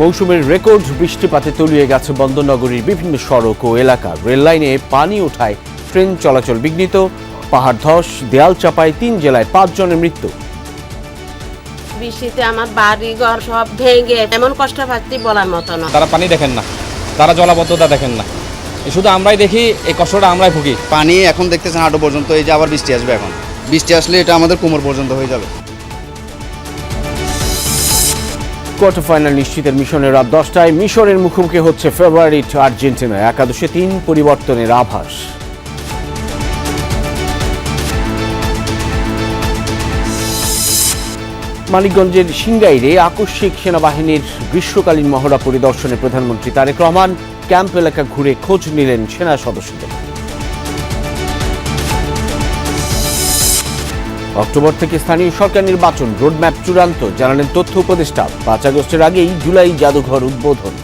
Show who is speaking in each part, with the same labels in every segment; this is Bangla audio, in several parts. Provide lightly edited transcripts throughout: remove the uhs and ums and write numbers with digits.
Speaker 1: মৌসুমের রেকর্ড বৃষ্টিপাতে তলিয়ে গেছে বন্দরনগরীর বিভিন্ন সড়ক ও এলাকা। রেল লাইনে পানি ওঠায় ট্রেন চলাচল বিঘ্নিত। পাহাড় ধস, দেয়াল চাপায় ৩ জেলায় ৫ জনের মৃত্যু।
Speaker 2: বৃষ্টিতে আমার বাড়ি ঘর সব ভেঙে এমন কষ্ট পাচ্ছি বলার মতো না।
Speaker 3: তারা পানি দেখেন না, তারা জলাবদ্ধতা দেখেন না, শুধু আমরাই দেখি, এই কষ্টটা আমরাই ভুগি।
Speaker 4: পানি এখন দেখতেছেন হাঁটু পর্যন্ত, এই যে আবার বৃষ্টি আসবে, এখন বৃষ্টি আসলে এটা আমাদের কোমর পর্যন্ত হয়ে যাবে।
Speaker 1: কোয়ার্টার ফাইনাল নিশ্চিতের মিশনের রাত 10টায় মিশরের মুখোমুখি হচ্ছে ফেভারিট আর্জেন্টিনা। একাদশে ৩ পরিবর্তনের আভাস। মানিকগঞ্জের সিংগাইরে আকস্মিক সেনাবাহিনীর গ্রীষ্মকালীন মহড়া পরিদর্শনে প্রধানমন্ত্রী তারেক রহমান ক্যাম্প এলাকা ঘুরে খোঁজ নিলেন সেনা সদস্যদের। অক্টোবর থেকে স্থানীয় সরকার নির্বাচন, রোডম্যাপ চূড়ান্ত, জানালেন তথ্য উপদেষ্টা। ৫ আগস্টের আগেই জুলাই জাদুঘর উদ্বোধন।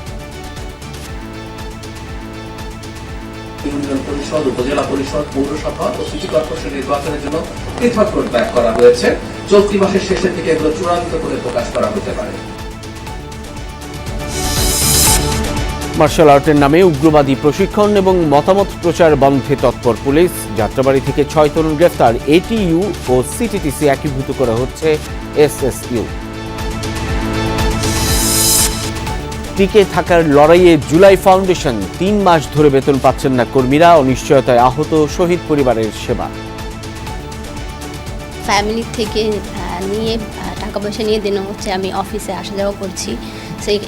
Speaker 5: ইউনিয়ন পরিষদ, উপজেলা পরিষদ, পৌরসভা ও সিটি কর্পোরেশন নির্বাচনের জন্য পৃথক রোডম্যাপ করা হয়েছে। চলতি মাসের শেষের দিকে এগুলো চূড়ান্ত করে প্রকাশ করা হতে পারে।
Speaker 1: মার্শাল আর্টের নামে উগ্রবাদী প্রশিক্ষণ এবং মতামত প্রচার বন্ধে তৎপর পুলিশ। যাত্রাবাড়ি থেকে ৬ তরুণ গ্রেফতার। এটিইউ ও সিটিটিসি একীভূত করা হচ্ছে এসএসইউ। টিকে থাকার লড়াইয়ে জুলাই ফাউন্ডেশন। ৩ মাস ধরে বেতন পাচ্ছেন না কর্মীরা। অনিশ্চয়তায় আহত শহীদ পরিবারের সেবা।
Speaker 6: ফ্যামিলি থেকে নিয়ে টাকা পয়সা নিয়ে দেওয়া হচ্ছে, আমি অফিসে আসা যাওয়া করছি।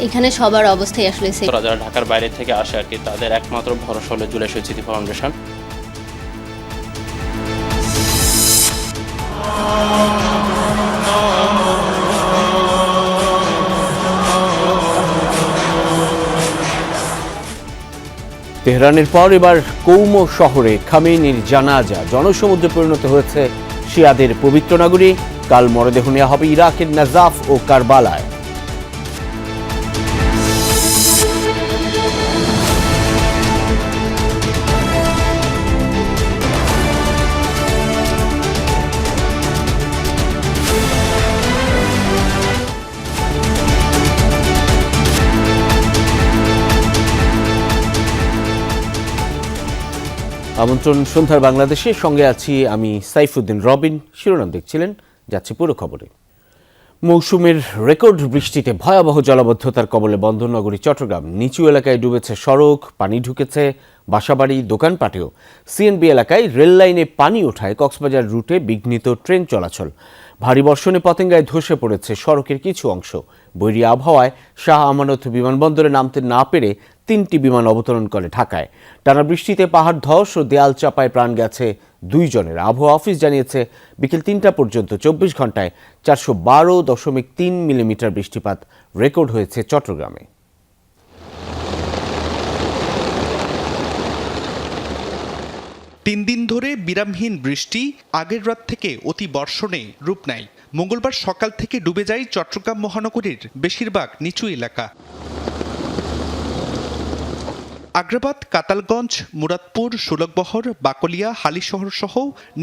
Speaker 6: এখানে সবার অবস্থাই আসলে
Speaker 7: যারা ঢাকার বাইরে থেকে আসে আর কি, তাদের একমাত্র ভরসা হলো জুলাই শহীদ স্মৃতি ফাউন্ডেশন।
Speaker 1: তেহরানের পর এবার কৌম শহরে খামেনির জানাজা। জনসমুদ্রে পরিণত হয়েছে শিয়াদের পবিত্র নগরী। কাল মরদেহ নেওয়া হবে ইরাকের নাজাফ ও কারবালায়। আমন্ত্রণ সন্ধ্যার বাংলাদেশে, সঙ্গে আছি আমি সাইফুদ্দিন রবিন। শিরোনাম দেখছিলেন, যাচ্ছে পুরো খবরে। মৌসুমের রেকর্ড বৃষ্টিতে ভয়াবহ জলাবদ্ধতার কবলে বন্দরনগরী চট্টগ্রাম। নিচু এলাকায় ডুবেছে সড়ক, পানি ঢুকেছে বাসাবাড়ি, দোকানপাটেও। সিএনবি এলাকায় রেল লাইনে পানি ওঠায় কক্সবাজার রুটে বিঘ্নিত ট্রেন চলাচল। ভারী বর্ষণে পতেঙ্গায় ধসে পড়েছে সড়কের কিছু অংশ। বৈরী আবহাওয়ায় শাহ আমানত বিমানবন্দরে নামতে না পেরে 3টি বিমান অবতরণ করে ঢাকায়। টানা বৃষ্টিতে পাহাড় ধস ও দেয়াল চাপায় প্রাণ গেছে 2 জনের। আবহাওয়া অফিস জানিয়েছে বিকেল 3টা পর্যন্ত 24 ঘন্টায় 412.3 মিলিমিটার বৃষ্টিপাত রেকর্ড হয়েছে চট্টগ্রামে।
Speaker 8: 3 দিন ধরে বিরামহীন বৃষ্টি আগের রাত থেকে অতি বর্ষণে রূপ নেয়। মঙ্গলবার সকাল থেকে ডুবে যায় চট্টগ্রাম মহানগরীর বেশিরভাগ নিচু এলাকা। আগ্রাবাদ, কাতালগঞ্জ, মুরাদপুর, সুলকবহর, বাকলিয়া, হালিশহর সহ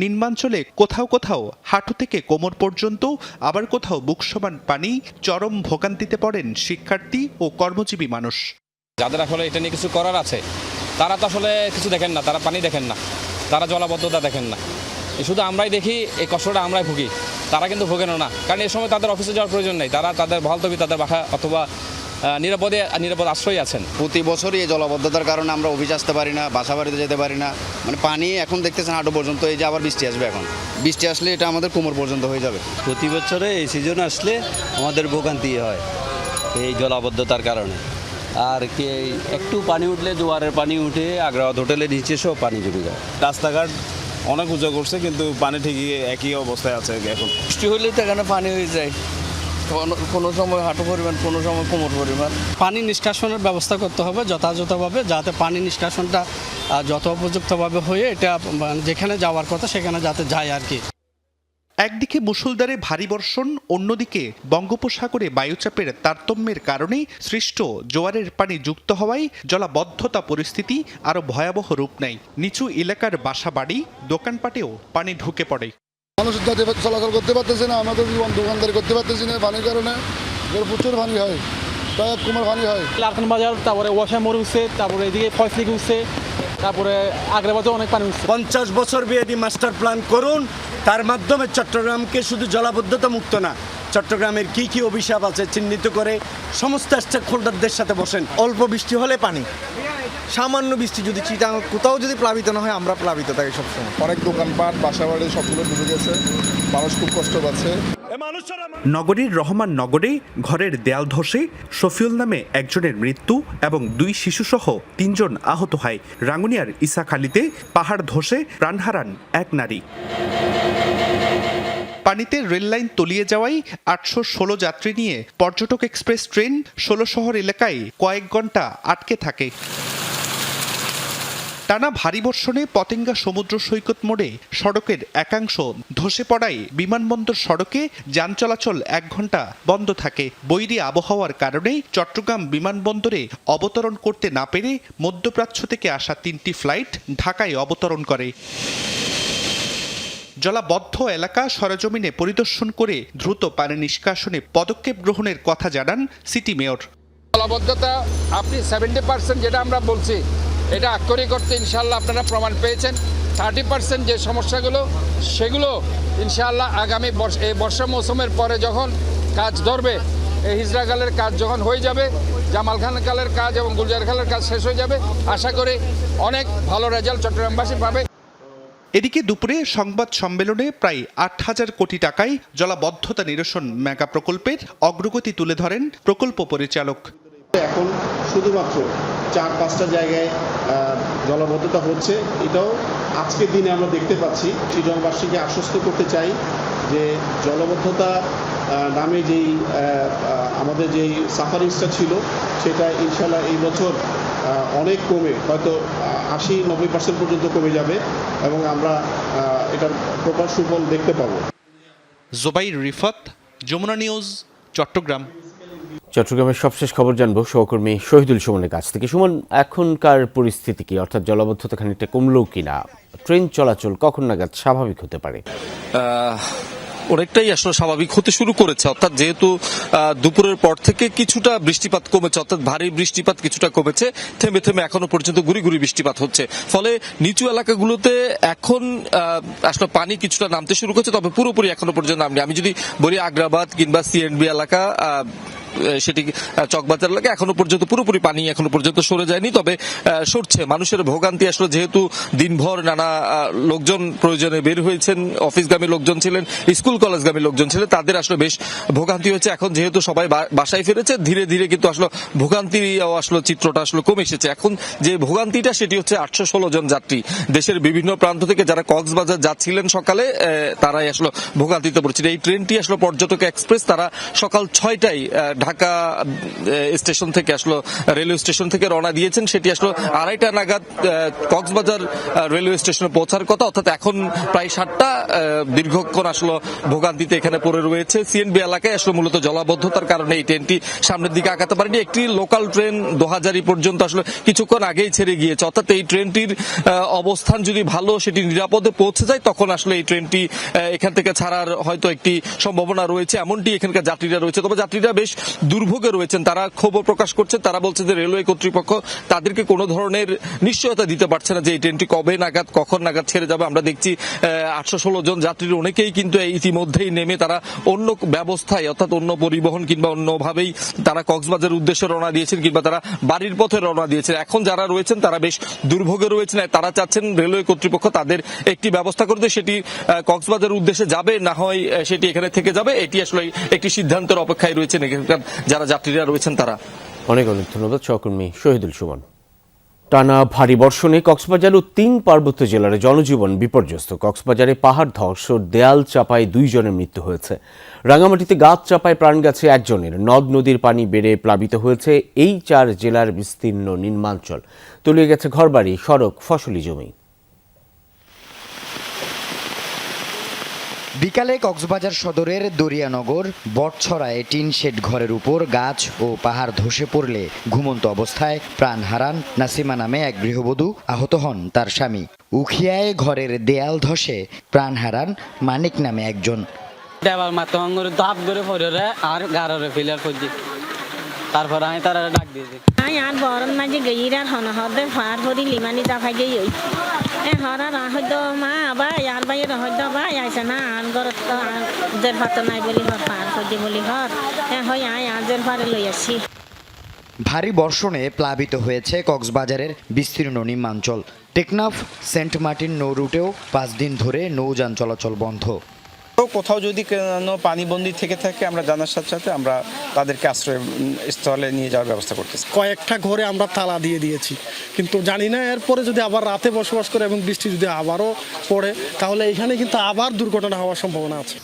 Speaker 8: নিম্নাঞ্চলে কোথাও কোথাও হাঁটু থেকে কোমর পর্যন্ত, আবার কোথাও বুক সমান পানি। চরম ভোগান্তিতে পড়েন শিক্ষার্থী ও কর্মজীবী মানুষ।
Speaker 3: যাদের আসলে এটা নিয়ে কিছু করার আছে, তারা তো আসলে কিছু দেখেন না, তারা পানি দেখেন না, তারা জলাবদ্ধতা দেখেন না, শুধু আমরাই দেখি, এই কষ্টটা আমরাই ভুগি। তারা কিন্তু ভোগেনও না, কারণ এই সময় তাদের অফিসে যাওয়ার প্রয়োজন নেই। তারা তাদের বহালতবি, তাদের বাসা অথবা নিরাপদ আশ্রয় আছেন।
Speaker 4: প্রতি বছরই এই জলাবদ্ধতার কারণে আমরা অফিস আসতে পারি না, বাসা বাড়িতে যেতে পারি না। মানে পানি এখন দেখতেছেন হাঁটু পর্যন্ত, এই যে আবার বৃষ্টি আসবে, এখন বৃষ্টি আসলে এটা আমাদের কোমর পর্যন্ত হয়ে যাবে।
Speaker 9: প্রতি বছরে এই সিজন আসলে আমাদের ভোগান্তি হয় এই জলাবদ্ধতার কারণে। আর কি একটু পানি উঠলে, জোয়ারের পানি উঠে আগ্রাবাদ হোটেলের নিচে সব পানি জমে যায়।
Speaker 10: রাস্তাঘাট অনেক উঁচু করছে, কিন্তু পানি ঠিকই একই অবস্থায় আছে। এখন
Speaker 9: বৃষ্টি হলে তো এখানে পানি হয়ে যায়, কোনো সময় হাঁটু পরিমাণ, কোনো সময় কোমর পরিমাণ।
Speaker 11: পানি নিষ্কাশনের ব্যবস্থা করতে হবে যথাযথভাবে, যাতে পানি নিষ্কাশনটা যত উপযুক্তভাবে হয়ে এটা যেখানে যাওয়ার কথা সেখানে যাতে যায় আর কি।
Speaker 8: একদিকে মুষলধারে ভারী বর্ষণ, অন্যদিকে বঙ্গোপসাগরে বায়ুচাপের তারতম্যের কারণে সৃষ্ট জোয়ারের পানি যুক্ত হওয়ায় জলাবদ্ধতা পরিস্থিতি আরো ভয়াবহ রূপ নেয়। নিচু এলাকার বাসাবাড়ি, দোকানপাটেও পানি ঢুকে পড়ে।
Speaker 12: মানুষ চলাচল করতে পারতেছে না, আমাদের দোকানদারি করতে পারতেছি না পানির কারণে। প্রচুর পানি হয়, কুমার পানি হয়।
Speaker 11: লারখান বাজার, তারপরে ওয়াসা মোড় উঠছে, তারপরে এদিকে ফয়সলিক উঠছে, তারপরে আগ্রা বাজার অনেক পানি উঠছে।
Speaker 13: 50 বছর মেয়াদী মাস্টার প্ল্যান করুন, তার মাধ্যমে চট্টগ্রামকে শুধু জলাবদ্ধতা মুক্ত না, চট্টগ্রামের কি কি অভিশাপ আছে চিহ্নিত করে সমস্ত স্টেক হোল্ডারদের সাথে বসেন।
Speaker 14: অল্প বৃষ্টি হলে পানি, সামান্য বৃষ্টি যদি চিটাং কোথাও যদি প্লাবিত না হয়, আমরা প্লাবিত থাকি সবসময়।
Speaker 12: অনেক দোকানপাট বাসাবাড়ি সবগুলো ডুবে গেছে, মানুষ খুব কষ্ট পাচ্ছে।
Speaker 8: নগরীর রহমান নগরে ঘরের দেয়াল ধসে শফিউল নামে একজনের মৃত্যু এবং 2 শিশুসহ 3 জন আহত হয়। রাঙ্গুনিয়ার ইসাখালীতে পাহাড় ধসে প্রাণ হারান এক নারী। পানিতে রেললাইন তলিয়ে যাওয়ায় 816 যাত্রী নিয়ে পর্যটক এক্সপ্রেস ট্রেন 16 শহর এলাকায় কয়েক ঘন্টা আটকে থাকে। টানা ভারী বর্ষণে পতেঙ্গা সমুদ্র সৈকত মোড়ে সড়কের একাংশ ধসে পড়ায় বিমানবন্দর সড়কে যান চলাচল 1 ঘন্টা বন্ধ থাকে। বৈরী আবহাওয়ার কারণে চট্টগ্রাম বিমানবন্দরে অবতরণ করতে না পেরে মধ্যপ্রাচ্য থেকে আসা 3টি ফ্লাইট ঢাকায় অবতরণ করে। জলাবদ্ধ এলাকা সরেজমিনে পরিদর্শন করে দ্রুত পানি নিষ্কাশনে পদক্ষেপ গ্রহণের কথা জানান সিটি মেয়র।
Speaker 15: জলাবদ্ধতা আপনি 70% যেটা আমরা বলছি, এটা আক্ষরিক করতে ইনশাআল্লাহ আপনারা প্রমাণ পেয়েছেন। 30% যে সমস্যাগুলো, সেগুলো ইনশাআল্লাহ আগামী বর্ষা মৌসুমের পরে যখন কাজ ধরবে, এই হিজরা খালের কাজ যখন হয়ে যাবে, জামাল খান খালের কাজ এবং গুলজার খালের কাজ শেষ হয়ে যাবে, আশা করি অনেক ভালো রেজাল্ট চট্টগ্রামবাসী পাবে।
Speaker 8: এদিকে দুপুরে সংবাদ সম্মেলনে প্রায় 8,000 কোটি টাকায় জলাবদ্ধতা নিরসন মেগা প্রকল্পের অগ্রগতি তুলে ধরেন প্রকল্প পরিচালক।
Speaker 16: এখন শুধুমাত্র 4-5টা জায়গায় জলাবদ্ধতা হচ্ছে, এটাও আজকের দিনে আমরা দেখতে পাচ্ছি। চিটংবাসীকে আশ্বস্ত করতে চাই যে জলাবদ্ধতা নামে যেই আমাদের যেই সাফারিংসটা ছিল, সেটা ইনশাল্লাহ এই বছর অনেক কমে, হয়তো 80-90% পর্যন্ত কমে যাবে এবং আমরা এটার প্রপার সুফল দেখতে পাবো।
Speaker 8: জোবাইর রিফাত, যমুনা নিউজ, চট্টগ্রাম।
Speaker 1: চট্টগ্রামের সবশেষ খবর জানবো সহকর্মী শহীদুল সুমনের কাছ থেকে। সুমন, এখনকার পরিস্থিতি কি? অর্থাৎ জলাবদ্ধতা খানিকটা কমলেও কিনা? ট্রেন চলাচল কখন নাগাদ স্বাভাবিক হতে পারে?
Speaker 17: অনেকটাই আসলে স্বাভাবিক হতে শুরু করেছে। অর্থাৎ যেহেতু দুপুরের পর থেকে কিছুটা বৃষ্টিপাত কমেছে, অর্থাৎ ভারী বৃষ্টিপাত কিছুটা কমেছে, থেমে থেমে এখনো পর্যন্ত গুড়ি গুড়ি বৃষ্টিপাত হচ্ছে। ফলে নিচু এলাকাগুলোতে এখন আসলে পানি কিছুটা নামতে শুরু করেছে, তবে পুরোপুরি এখনো পর্যন্ত নামনি। আমি যদি বলি আগ্রাবাদ কিংবা সিএনবি এলাকা, সেটি চকবাজার এলাকা, এখনো পর্যন্ত পুরোপুরি পানি এখনো পর্যন্ত সরে যায়নি, তবে সরছে। মানুষের ভোগান্তি আসলে যেহেতু দিনভর নানা লোকজন প্রয়োজনে বের হয়েছেন, অফিসগামী লোকজন ছিলেন, স্কুল কলেজগামী লোকজন ছিলেন, তাদের আসলে বেশ ভোগান্তি হয়েছে। এখন যেহেতু সবাই বাসায় ফিরেছে, ধীরে ধীরে কিন্তু আসলে ভোগান্তির আসলে চিত্রটা আসলে কমে এসেছে। এখন যে ভোগান্তিটা সেটি হচ্ছে 816 জন যাত্রী দেশের বিভিন্ন প্রান্ত থেকে যারা কক্সবাজার যাচ্ছিলেন সকালে, তারাই আসলে ভোগান্তিতে পড়েছিল। এই ট্রেনটি আসলে পর্যটক এক্সপ্রেস, তারা সকাল 6টায় ঢাকা স্টেশন থেকে আসলে রেলওয়ে স্টেশন থেকে রওনা দিয়েছেন। সেটি আসলে 2:30 নাগাদ কক্সবাজার রেলওয়ে স্টেশনে পৌঁছার কথা, অর্থাৎ এখন প্রায় 7টা। দীর্ঘক্ষণ আসলে ভোগান্তিতে এখানে পড়ে রয়েছে। সিএনবি এলাকায় আসলে মূলত জলাবদ্ধতার কারণে এই ট্রেনটি সামনের দিকে আগাতে পারেনি। একটি লোকাল ট্রেন 2000 পর্যন্ত আসলে কিছুক্ষণ আগেই ছেড়ে গিয়েছে। অর্থাৎ এই ট্রেনটির অবস্থান যদি ভালো, সেটি নিরাপদে পৌঁছে যায়, তখন আসলে এই ট্রেনটি এখান থেকে ছাড়ার হয়তো একটি সম্ভাবনা রয়েছে, এমনটি এখানকার যাত্রীরা রয়েছে। তবে যাত্রীরা বেশ দুর্ভোগে রয়েছেন, তারা ক্ষোভ প্রকাশ করছে। তারা বলছে যে রেলওয়ে কর্তৃপক্ষ তাদেরকে কোনো ধরনের নিশ্চয়তা দিতে পারছে না যে এই ট্রেনটি কবে নাগাদ, কখন নাগাদ ছেড়ে যাবে। আমরা দেখছি 816 জন যাত্রীর অনেকেই কিন্তু ইতিমধ্যেই নেমে তারা অন্য ব্যবস্থায়, অর্থাৎ অন্য পরিবহন কিংবা অন্যভাবেই তারা কক্সবাজারের উদ্দেশ্যে রওনা দিয়েছেন, কিংবা তারা বাড়ির পথে রওনা দিয়েছেন। এখন যারা রয়েছেন তারা বেশ দুর্ভোগে রয়েছেন। তারা চাচ্ছেন রেলওয়ে কর্তৃপক্ষ তাদের একটি ব্যবস্থা করতে, সেটি কক্সবাজারের উদ্দেশ্যে যাবে, না হয় সেটি এখানে থেকে যাবে। এটি আসলে একটি সিদ্ধান্তের অপেক্ষায় রয়েছেন এখানকার যারা যাত্রীরা রয়েছেন তারা।
Speaker 1: অনেক অনেক ধন্যবাদ সহকর্মী শহীদুল সুমন। টানা ভারী বর্ষণে কক্সবাজার ও 3 পার্বত্য জেলার জনজীবন বিপর্যস্ত। কক্সবাজারে পাহাড় ধস ও দেয়াল চাপায় 2 জনের মৃত্যু হয়েছে। রাঙামাটিতে গাছ চাপায় প্রাণ গেছে 1 জনের। নদ নদীর পানি বেড়ে প্লাবিত হয়েছে এই 4 জেলার বিস্তীর্ণ নিম্নাঞ্চল। তলিয়ে গেছে ঘরবাড়ি, সড়ক, ফসলি জমি।
Speaker 18: বিকালে কক্সবাজার সদরের দরিয়ানগর বটছড়ায় টিন শেড ঘরের উপর গাছ ও পাহাড় ধসে পড়লে ঘুমন্ত অবস্থায় প্রাণ হারান নাসিমা নামে এক গৃহবধূ, আহত হন তার স্বামী। উখিয়ায় ঘরের দেয়াল ধসে প্রাণ হারান মানিক নামে একজন।
Speaker 19: দেওয়াল মাত্র ধাপ করে পড়ে আর গাড়রে ফেলার পর তারপর আমি তারা ডাক দিয়েছি
Speaker 20: ai an boron na je gairar hona hode far hori limani ta phage yoi e hora ra hodo ma ba yar bai ra hodo ba ya sana an gorot to দের পাতা নাই বলি হর পার হইতে বলি হর এ হই আই আজের পারে লই আসি।
Speaker 18: ভারী বর্ষণে প্লাবিত হয়েছে কক্সবাজারের বিস্তীর্ণ নিম্নাঞ্চল। টেকনাফ সেন্ট মার্টিন নৌ রুটেও 5 দিন ধরে নৌযান চলাচল বন্ধ।
Speaker 21: কোথাও যদি কোনো পানিবন্দী থেকে থাকে আমরা জানার সাথে সাথে আমরা তাদেরকে আশ্রয়স্থলে নিয়ে যাওয়ার ব্যবস্থা করতেছি।
Speaker 11: কয়েকটা ঘরে আমরা তালা দিয়ে দিয়েছি, কিন্তু জানি না এরপরে যদি আবার রাতে বসবাস করে এবং বৃষ্টি যদি আবারও পড়ে তাহলে এখানে কিন্তু আবার দুর্ঘটনা হওয়ার সম্ভাবনা আছে।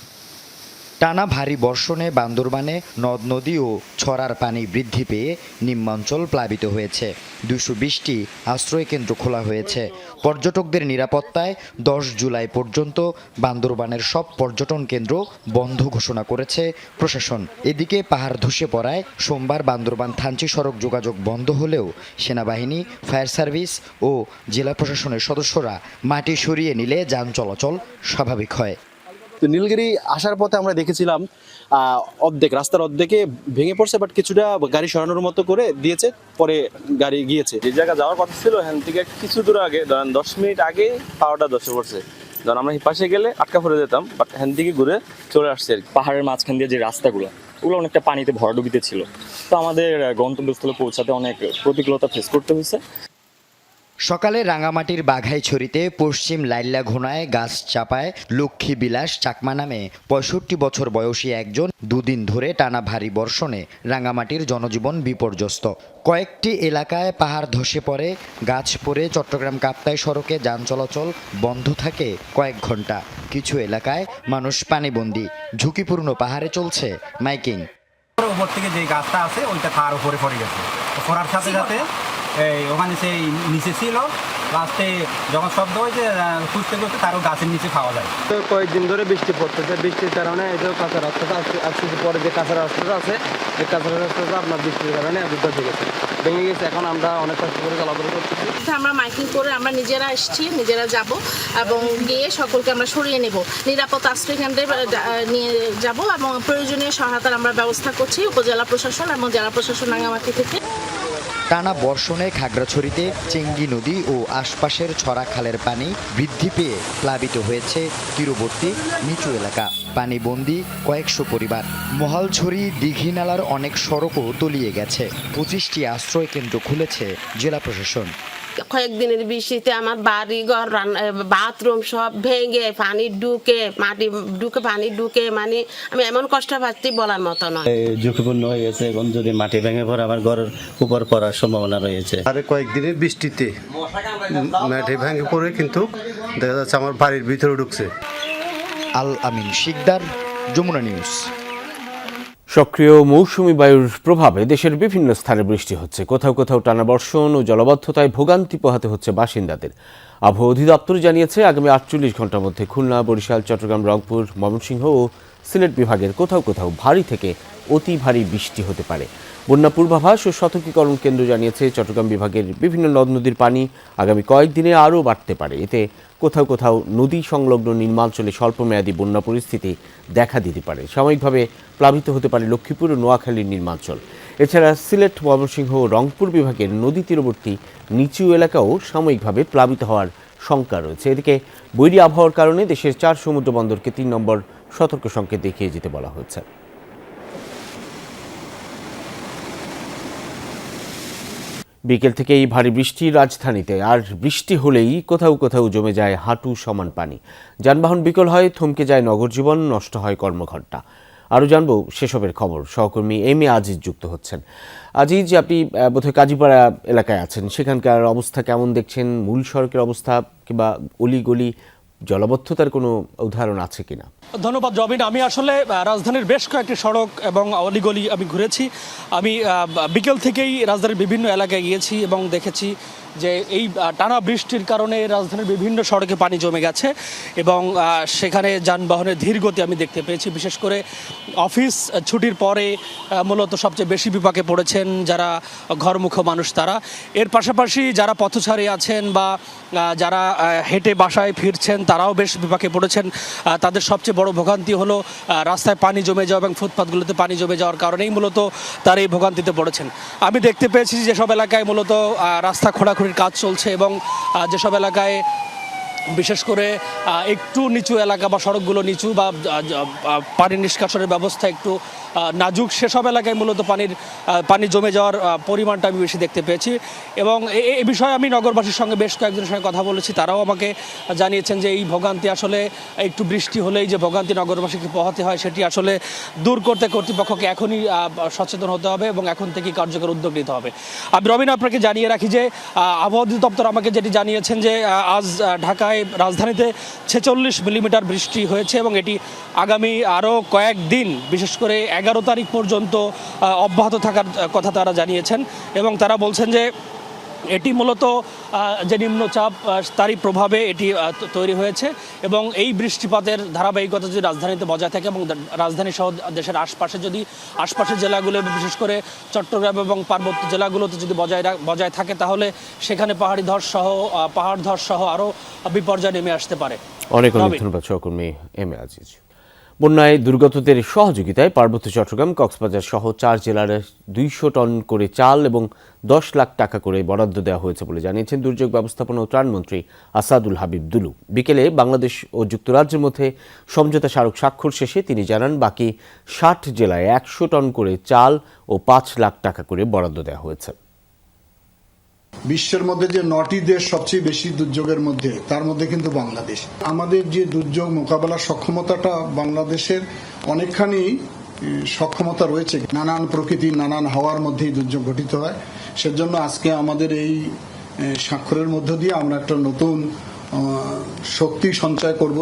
Speaker 18: টানা ভারী বর্ষণে বান্দরবানে নদ নদী ও ছড়ার পানি বৃদ্ধি পেয়ে নিম্নাঞ্চল প্লাবিত হয়েছে। 220টি আশ্রয়কেন্দ্র খোলা হয়েছে। পর্যটকদের নিরাপত্তায় 10 জুলাই পর্যন্ত বান্দরবানের সব পর্যটন কেন্দ্র বন্ধ ঘোষণা করেছে প্রশাসন। এদিকে পাহাড় ধসে পড়ায় সোমবার বান্দরবান থানচি সড়ক যোগাযোগ বন্ধ হলেও সেনাবাহিনী, ফায়ার সার্ভিস ও জেলা প্রশাসনের সদস্যরা মাটি সরিয়ে নিলে যান চলাচল স্বাভাবিক হয়।
Speaker 22: তো নীলগিরি আসার পথে আমরা দেখেছিলাম অর্ধেক রাস্তার অর্ধেকে ভেঙে পড়ছে, বাট কিছুটা গাড়ি সরানোর মতো করে দিয়েছে, পরে গাড়ি গিয়েছে।
Speaker 10: যে জায়গায় যাওয়ার কথা ছিল এখান থেকে কিছু দূর আগে, ধরেন 10 মিনিট আগে পাওয়াটা ধসে পড়ছে। ধরেন আমরা এই পাশে গেলে আটকা পড়ে যেতাম, বাট এখান থেকে ঘুরে চলে আসছে আর কি।
Speaker 23: পাহাড়ের মাঝখান দিয়ে যে রাস্তাগুলো ওগুলো অনেকটা পানিতে ভরাডুবিতে ছিল, তো আমাদের গন্তব্যস্থলে পৌঁছাতে অনেক প্রতিকূলতা ফেস করতে হয়েছে।
Speaker 18: সকালে রাঙামাটির বাঘাইছড়িতে পশ্চিম লাইল্লা ঘোনায় গাছ চাপায় লক্ষ্মী বিলাস চাকমা নামে 65 বছর বয়সী একজন। দুদিন ধরে টানা ভারী বর্ষণে রাঙামাটির জনজীবন বিপর্যস্ত। কয়েকটি এলাকায় পাহাড় ধসে পড়ে, গাছ পড়ে চট্টগ্রাম কাপ্তাই সড়কে যান চলাচল বন্ধ থাকে কয়েক ঘন্টা। কিছু এলাকায় মানুষ পানিবন্দী। ঝুঁকিপূর্ণ পাহাড়ে চলছে মাইকিং।
Speaker 24: উপর থেকে যে গাছটা আছে ওইটা তার উপরে পড়ে গেছে, পড়ার সাথে সাথে ওখানে সেই নিচে ছিল, লাস্টে যখন শব্দ হয়েছে খুঁজতে খুঁজতে তারও গাছের নিচে খাওয়া যায়।
Speaker 19: তো কয়েকদিন ধরে বৃষ্টি পড়তেছে, বৃষ্টির কারণে এই যে কাঁচা রাস্তাটা আসছে, পরে যে কাঁচা রাস্তাটা আছে এই কাঁচা রাস্তাটা আপনার বৃষ্টির কারণে দুটো ভেঙে গেছে। এখন আমরা অনেক কষ্ট করে চলাফেরা করতেছি।
Speaker 2: আমরা মাইকিং করে আমরা নিজেরা এসেছি, নিজেরা যাব এবং গিয়ে সকলকে আমরা সরিয়ে নেব, নিরাপদ আশ্রয় কেন্দ্রে নিয়ে যাব এবং প্রয়োজনীয় সহায়তার আমরা ব্যবস্থা করছি উপজেলা প্রশাসন এবং জেলা প্রশাসন রাঙামাটি থেকে।
Speaker 18: টানা বর্ষণে খাগড়াছড়িতে চেঙ্গি নদী ও আশপাশের ছড়া খালের পানি বৃদ্ধি পেয়ে প্লাবিত হয়েছে তীরবর্তী নিচু এলাকা। পানিবন্দী কয়েকশো পরিবার। মহালছড়ি দীঘিনালার অনেক সড়কও তলিয়ে গেছে। 25টি আশ্রয় কেন্দ্র খুলেছে জেলা প্রশাসন।
Speaker 2: কয়েকদিনের বৃষ্টিতে আমার বাড়ি ঘর বাথরুম সব ভেঙে পানি ঢুকে, মাটি ঢুকে পানি ঢুকে, মানে আমি এমন কষ্ট পাচ্ছি বলার মতো নয়।
Speaker 25: ঝুঁকিপূর্ণ হয়ে গেছে। এখন যদি মাটি ভেঙে পড়ে আমার ঘরের উপর পড়ার সম্ভাবনা রয়েছে।
Speaker 26: আরে কয়েকদিনের বৃষ্টিতে মাটি ভেঙে পড়ে কিন্তু দেখা যাচ্ছে আমার বাড়ির ভিতরে ঢুকছে।
Speaker 18: আল আমিন শিকদার, যমুনা নিউজ।
Speaker 1: সক্রিয় মৌসুমি বায়ুর প্রভাবে দেশের বিভিন্ন স্থানে বৃষ্টি হচ্ছে। কোথাও কোথাও টানা বর্ষণ ও জলাবদ্ধতায় ভোগান্তি পোহাতে হচ্ছে বাসিন্দাদের। আবহাওয়া অধিদপ্তর জানিয়েছে আগামী 48 ঘন্টার মধ্যে খুলনা, বরিশাল, চট্টগ্রাম, রংপুর, ময়মনসিংহ ও সিলেট বিভাগের কোথাও কোথাও ভারী থেকে অতি ভারী বৃষ্টি হতে পারে। বন্যা পূর্বাভাস ও সতর্কীকরণ কেন্দ্র জানিয়েছে চট্টগ্রাম বিভাগের বিভিন্ন নদ নদীর পানি আগামী কয়েকদিনে আরও বাড়তে পারে। এতে কোথাও কোথাও নদী সংলগ্ন নিম্নাঞ্চলে স্বল্পমেয়াদী বন্যা পরিস্থিতি দেখা দিতে পারে। সাময়িকভাবে প্লাবিত হতে পারে লক্ষ্মীপুর ও নোয়াখালীর নিম্নাঞ্চল। এছাড়া সিলেট, ময়মনসিংহ ও রংপুর বিভাগের নদী তীরবর্তী নিচু এলাকাও সাময়িকভাবে প্লাবিত হওয়ার শঙ্কা রয়েছে। এদিকে বৈরী আবহাওয়ার কারণে দেশের 4 সমুদ্র বন্দরকে 3 নম্বর সতর্ক সংকেত দেখিয়ে যেতে বলা হয়েছে। বিকেল থেকেই ভারী বৃষ্টি রাজধানীতে, আর বৃষ্টি হলেই কোথাও কোথাও জমে যায় হাঁটু সমান পানি। যানবাহন বিকল হয়, থমকে যায় নগর জীবন, নষ্ট হয় কর্মঘণ্টা। আরও জানবো সেসবের খবর। সহকর্মী এম এ আজিজ যুক্ত হচ্ছেন। আজিজ, আপনি বোধহয় কাজীপাড়া এলাকায় আছেন, সেখানকার অবস্থা কেমন দেখছেন? মূল সড়কের অবস্থা কিংবা অলিগলি জলাবদ্ধতার কোনো উদাহরণ আছে কিনা?
Speaker 11: ধন্যবাদ রবিন। আমি আসলে রাজধানীর বেশ কয়েকটি সড়ক এবং অলিগলি আমি ঘুরেছি। আমি বিকেল থেকেই রাজধানীর বিভিন্ন এলাকায় গিয়েছি এবং দেখেছি যে এই টানা বৃষ্টির কারণে রাজধানীর বিভিন্ন সড়কে পানি জমে গেছে এবং সেখানে যানবাহনের ধীরগতি আমি দেখতে পেয়েছি। বিশেষ করে অফিস ছুটির পরে মূলত সবচেয়ে বেশি বিপাকে পড়েছেন যারা ঘরমুখো মানুষ তারা। এর পাশাপাশি যারা পথচারী আছেন বা যারা হেঁটে বাসায় ফিরছেন তারাও বেশ বিপাকে পড়েছেন। তাদের সবচেয়ে বড় ভোগান্তি হলো রাস্তায় পানি জমে যাওয়া এবং ফুটপাথগুলোতে পানি জমে যাওয়ার কারণেই মূলত তারা এই ভোগান্তিতে পড়েছেন। আমি দেখতে পেয়েছি যেসব এলাকায় মূলত রাস্তা খোঁড়াখুড়ির কাজ চলছে এবং যেসব এলাকায় বিশেষ করে একটু নিচু এলাকা বা সড়কগুলো নিচু বা পানি নিষ্কাশনের ব্যবস্থা একটু নাজুক, সেসব এলাকায় মূলত পানি জমে যাওয়ার পরিমাণটা আমি বেশি দেখতে পেয়েছি। এবং এ বিষয়ে আমি নগরবাসীর সঙ্গে বেশ কয়েকজনের সঙ্গে কথা বলেছি, তারাও আমাকে জানিয়েছেন যে এই ভোগান্তি আসলে একটু বৃষ্টি হলেই যে ভোগান্তি নগরবাসীকে পোহাতে হয় সেটি আসলে দূর করতে কর্তৃপক্ষকে এখনই সচেতন হতে হবে এবং এখন থেকেই কার্যকর উদ্যোগ নিতে হবে। আমি রবিন আপনাকে জানিয়ে রাখি যে আবহাওয়া অধিদপ্তর আমাকে যেটি জানিয়েছেন যে আজ ঢাকায় রাজধানীতে 46 মিলিমিটার বৃষ্টি হয়েছে এবং এটি আগামী আরও কয়েকদিন বিশেষ করে 11 তারিখ পর্যন্ত অব্যাহত থাকার কথা তারা জানিয়েছেন। এবং তারা বলছেন যে এটি মূলত যে নিম্নচাপ তারই প্রভাবে এটি তৈরি হয়েছে এবং এই বৃষ্টিপাতের ধারাবাহিকতা যদি রাজধানীতে বজায় থাকে এবং রাজধানী সহ দেশের আশপাশের জেলাগুলো বিশেষ করে চট্টগ্রাম এবং পার্বত্য জেলাগুলোতে যদি বজায় থাকে তাহলে সেখানে পাহাড় ধস সহ আরও বিপর্যয় নেমে আসতে পারে।
Speaker 1: অনেক ধন্যবাদ সহকর্মী এম এ আজিজ। বন্যায় দুর্গতদের সহযোগিতায় পার্বত্য চট্টগ্রাম, কক্সবাজার সহ 4 জেলার 200 টন করে চাল এবং 10 লাখ টাকা করে বরাদ্দ দেওয়া হয়েছে বলে জানিয়েছেন দুর্যোগ ব্যবস্থাপনা ও ত্রাণমন্ত্রী আসাদুল হাবিব দুলু। বিকেলে বাংলাদেশ ও যুক্তরাজ্যের মধ্যে সমঝোতা স্মারক স্বাক্ষর শেষে তিনি জানান বাকি 60 জেলায় 100 টন করে চাল ও 5 লাখ টাকা করে বরাদ্দ দেওয়া হয়েছে।
Speaker 12: বিশ্বের মধ্যে যে 9টি দেশ সবচেয়ে বেশি দুর্যোগের মধ্যে, তার মধ্যে কিন্তু বাংলাদেশ। আমাদের যে দুর্যোগ মোকাবেলার সক্ষমতাটা বাংলাদেশের অনেকখানি সক্ষমতা রয়েছে। নানান প্রকৃতি নানান হাওয়ার মধ্যেই দুর্যোগ ঘটিত হয়। সেজন্য আজকে আমাদের এই স্বাক্ষরের মধ্য দিয়ে আমরা একটা নতুন শক্তি সঞ্চয় করব।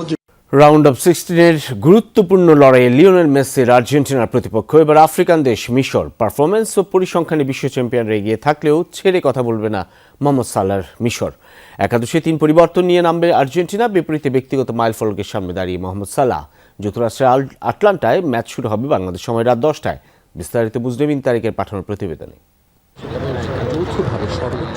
Speaker 1: রাউন্ড অফ 16-এর গুরুত্বপূর্ণ লড়াইয়ে লিওনেল মেসির আর্জেন্টিনার প্রতিপক্ষ এবার আফ্রিকান দেশ মিশর। পারফরমেন্স ও পরিসংখ্যানে বিশ্ব চ্যাম্পিয়নরা এগিয়ে থাকলেও ছেড়ে কথা বলবে না মোহাম্মদ সালাহর মিশর। একাদশে 3 পরিবর্তন নিয়ে নামবে আর্জেন্টিনা। বিপরীতে ব্যক্তিগত মাইলফলকের সামনে দাঁড়িয়ে মোহাম্মদ সালাহ। যুক্তরাষ্ট্রের আটলান্টায় ম্যাচ শুরু হবে বাংলাদেশ সময় রাত 10টায়। বিস্তারিত বুঝতে বিন তারিখের পাঠানোর প্রতিবেদনে।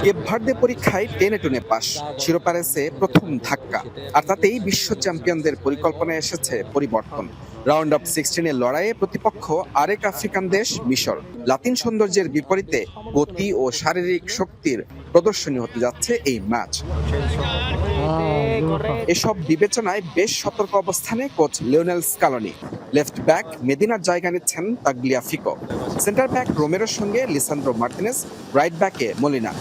Speaker 3: কেপ ভার্দে পরীক্ষায় টেনে টুনে পাস, শিরোপা রেসে প্রথম ধাক্কা, আর তাতেই বিশ্ব চ্যাম্পিয়নদের পরিকল্পনায় এসেছে পরিবর্তন। রাউন্ড অফ 16-এর লড়াইয়ে প্রতিপক্ষ আরেক আফ্রিকান দেশ মিশর। লাতিন সৌন্দর্যের বিপরীতে গতি ও শারীরিক শক্তির প্রদর্শনী হতে যাচ্ছে এই ম্যাচ। এসব বিবেচনায় বেশ সতর্ক অবস্থানে coach Lionel Scaloni. Left back মেদিনার জায়গা নিচ্ছেন তাগলিয়াফিকো, সেন্টার ব্যাক রোমেরোর সঙ্গে লিসান্দ্রো মার্টিনেজ, রাইট ব্যাকে মলিনা।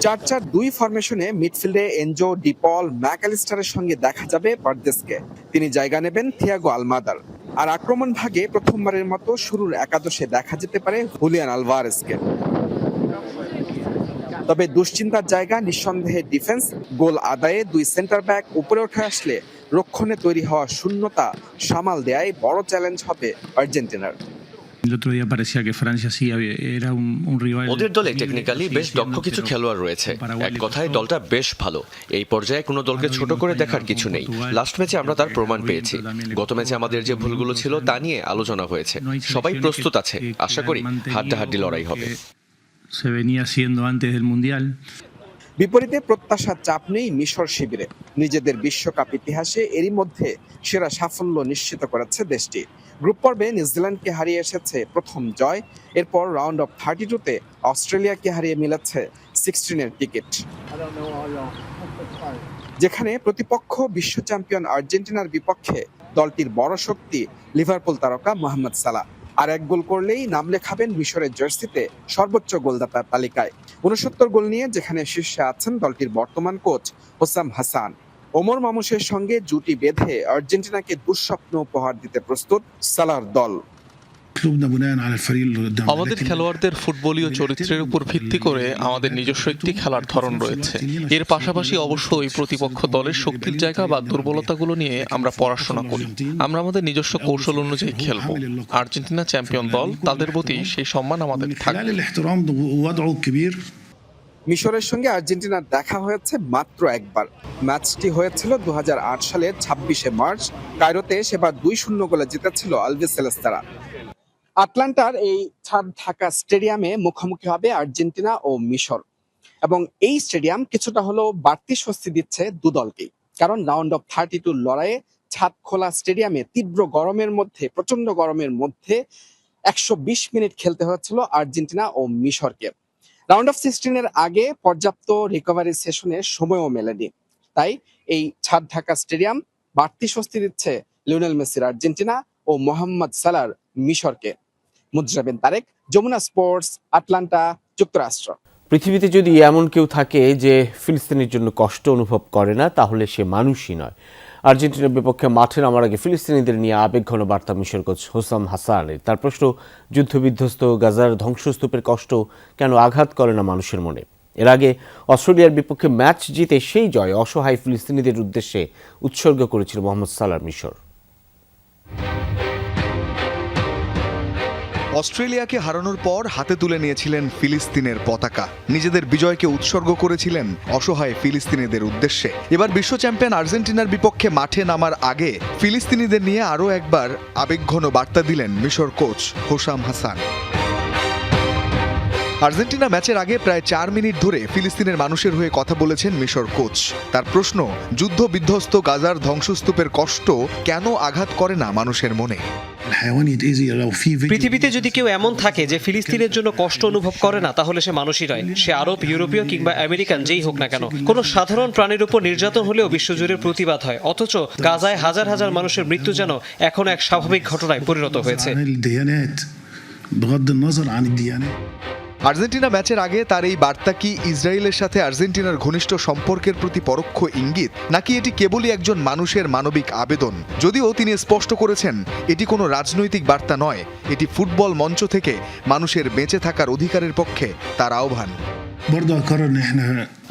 Speaker 3: 4-4-2 ফরমেশনে মিডফিল্ডে এনজো, ডিপল, ম্যাকঅ্যালিস্টারের সঙ্গে দেখা যাবে পার্দেসকে। তিনি জায়গা নেবেন থিয়াগো আলমাদার। আর আক্রমণ ভাগে প্রথমবারের মতো শুরুর একাদশে দেখা যেতে পারে হুলিয়ান আলভারেজকে। তবে দুশ্চিন্তার জায়গা নিঃসন্দেহে ডিফেন্স। গোল আদায়ে 2 সেন্টার ব্যাক উপরে উঠে আসলে রক্ষণে তৈরি হওয়া শূন্যতা সামাল দেয়াই বড় চ্যালেঞ্জ হবে আর্জেন্টিনার।
Speaker 4: ওদের দলে টেকনিক্যালি বেশ দক্ষ কিছু খেলোয়াড় রয়েছে। এক কথায় দলটা বেশ ভালো। এই পর্যায়ে কোনো দলকে ছোট করে দেখার কিছু নেই। লাস্ট ম্যাচে আমরা তার প্রমাণ পেয়েছি। গত ম্যাচে আমাদের যে ভুলগুলো ছিল তা নিয়ে আলোচনা হয়েছে। সবাই প্রস্তুত আছে। আশা করি হাড্ডাহাড্ডি লড়াই হবে।
Speaker 3: বিপরীতে প্রত্যাশার চাপ নেই মিশর শিবিরে। নিজেদের বিশ্বকাপ ইতিহাসে এরই মধ্যে সেরা সাফল্য নিশ্চিত করেছে দেশটি। গ্রুপ পর্বে নিউজিল্যান্ডকে হারিয়ে এসেছে প্রথম জয়। এরপর রাউন্ড অফ 32-তে অস্ট্রেলিয়াকে হারিয়ে মিলেছে 16-এর টিকিট। যেখানে প্রতিপক্ষ বিশ্ব চ্যাম্পিয়ন আর্জেন্টিনার বিপক্ষে দলটির বড় শক্তি লিভারপুল তারকা মোহাম্মদ সালাহ। আর 1 গোল করলেই নাম লেখাবেন মিশরের জার্সিতে সর্বোচ্চ গোলদাতার তালিকায়। 69 গোল নিয়ে যেখানে শীর্ষে আছেন দলটির বর্তমান কোচ হোসাম হাসান। ওমর মামুশের সঙ্গে জুটি বেঁধে আর্জেন্টিনাকে দুঃস্বপ্ন উপহার দিতে প্রস্তুত সালাহর দল।
Speaker 5: আমাদের খেলোয়াড়দের ফুটবলীয় চরিত্রের উপর ভিত্তি করে আমাদের নিজস্ব একটি খেলার ধরন রয়েছে। এর পাশাপাশি অবশ্যই প্রতিপক্ষ দলের শক্তির জায়গা বা দুর্বলতাগুলো নিয়ে আমরা পড়াশোনা করি। আমরা আমাদের নিজস্ব কৌশল অনুযায়ী খেলবো। আর্জেন্টিনা চ্যাম্পিয়ন দল, তাদের প্রতি সেই সম্মান আমাদের থাকবে।
Speaker 3: মিশরের সঙ্গে আর্জেন্টিনার দেখা হয়েছে মাত্র একবার। ম্যাচটি হয়েছিল 2008 সালের 26শে মার্চ কায়রোতে। সেবার 2-0 গোলে জিতেছিল আলবিসেলেস্তারা। আটলান্টার এই ছাদ ঢাকা স্টেডিয়ামে মুখোমুখি হবে আর্জেন্টিনা ও মিশর। এবং এই স্টেডিয়াম কিছুটা হলেও বাড়তি স্বস্তি দিচ্ছে দু দলকেই, কারণ রাউন্ড অফ 32 লড়াইয়ে ছাদ খোলা স্টেডিয়ামে তীব্র গরমের মধ্যে, প্রচন্ড গরমের মধ্যে 120 মিনিট খেলতে হচ্ছিল আর্জেন্টিনা ও মিশরকে। রাউন্ড অফ 16 এর আগে পর্যাপ্ত রিকভারি সেশনের সময়ও মেলেনি, তাই এই ছাদ ঢাকা স্টেডিয়াম বাড়তি স্বস্তি দিচ্ছে লিওনেল মেসির আর্জেন্টিনা ও মোহাম্মদ সালার মিশরকে। মুজরাবিন তারেক, যমুনা স্পোর্টস, আটলান্টা, যুক্তরাষ্ট্র।
Speaker 1: পৃথিবীতে যদি এমন কেউ থাকে যে ফিলিস্তিনের জন্য কষ্ট অনুভব করে না, তাহলে সে মানুষই নয়। আর্জেন্টিনার বিপক্ষে মাঠে নামার আগে ফিলিস্তিনিদের নিয়ে আবেগঘন বার্তা মিশর কোচ হোসাম হাসানের। তার প্রশ্ন, যুদ্ধবিধ্বস্ত গাজার ধ্বংসস্তূপের কষ্ট কেন আঘাত করে না মানুষের মনে? এর আগে অস্ট্রেলিয়ার বিপক্ষে ম্যাচ জিতে সেই জয় অসহায় ফিলিস্তিনিদের উদ্দেশ্যে উৎসর্গ করেছিল মোহাম্মদ সালার মিশর।
Speaker 6: অস্ট্রেলিয়াকে হারানোর পর হাতে তুলে নিয়েছিলেন ফিলিস্তিনের পতাকা, নিজেদের বিজয়কে উৎসর্গ করেছিলেন অসহায় ফিলিস্তিনিদের উদ্দেশ্যে। এবার বিশ্ব চ্যাম্পিয়ন আর্জেন্টিনার বিপক্ষে মাঠে নামার আগে ফিলিস্তিনিদের নিয়ে আরও একবার আবেগঘন বার্তা দিলেন মিশর কোচ হোসাম হাসান। আর্জেন্টিনা ম্যাচের আগে প্রায় 4 মিনিট ধরে ফিলিস্তিনের মানুষের হয়ে কথা বলেছেন মিশর কোচ। তার প্রশ্ন, যুদ্ধ বিধ্বস্ত গাজার ধ্বংসস্তূপের কষ্ট কেন আঘাত করে না মানুষের মনে?
Speaker 7: পৃথিবীতে যদি কেউ এমন থাকে যে ফিলিস্তিনের জন্য কষ্ট অনুভব করে না, তাহলে সে মানুষই নয়। সে আরব, ইউরোপীয় কিংবা আমেরিকান যেই হোক না কেন, কোনো সাধারণ প্রাণীর উপর নির্যাতন হলেও বিশ্বজুড়ে প্রতিবাদ হয়। অথচ গাজায় হাজার হাজার মানুষের মৃত্যু যেন এখন এক স্বাভাবিক ঘটনায় পরিণত হয়েছে।
Speaker 6: আর্জেন্টিনা ম্যাচের আগে তার এই বার্তা কি ইসরায়েলের সাথে আর্জেন্টিনার ঘনিষ্ঠ সম্পর্কের প্রতি পরোক্ষ ইঙ্গিত, নাকি এটি কেবলই একজন মানুষের মানবিক আবেদন? যদিও তিনি স্পষ্ট করেছেন এটি কোনো রাজনৈতিক বার্তা নয়, এটি ফুটবল মঞ্চ থেকে মানুষের বেঁচে থাকার অধিকারের পক্ষে তার আহ্বান।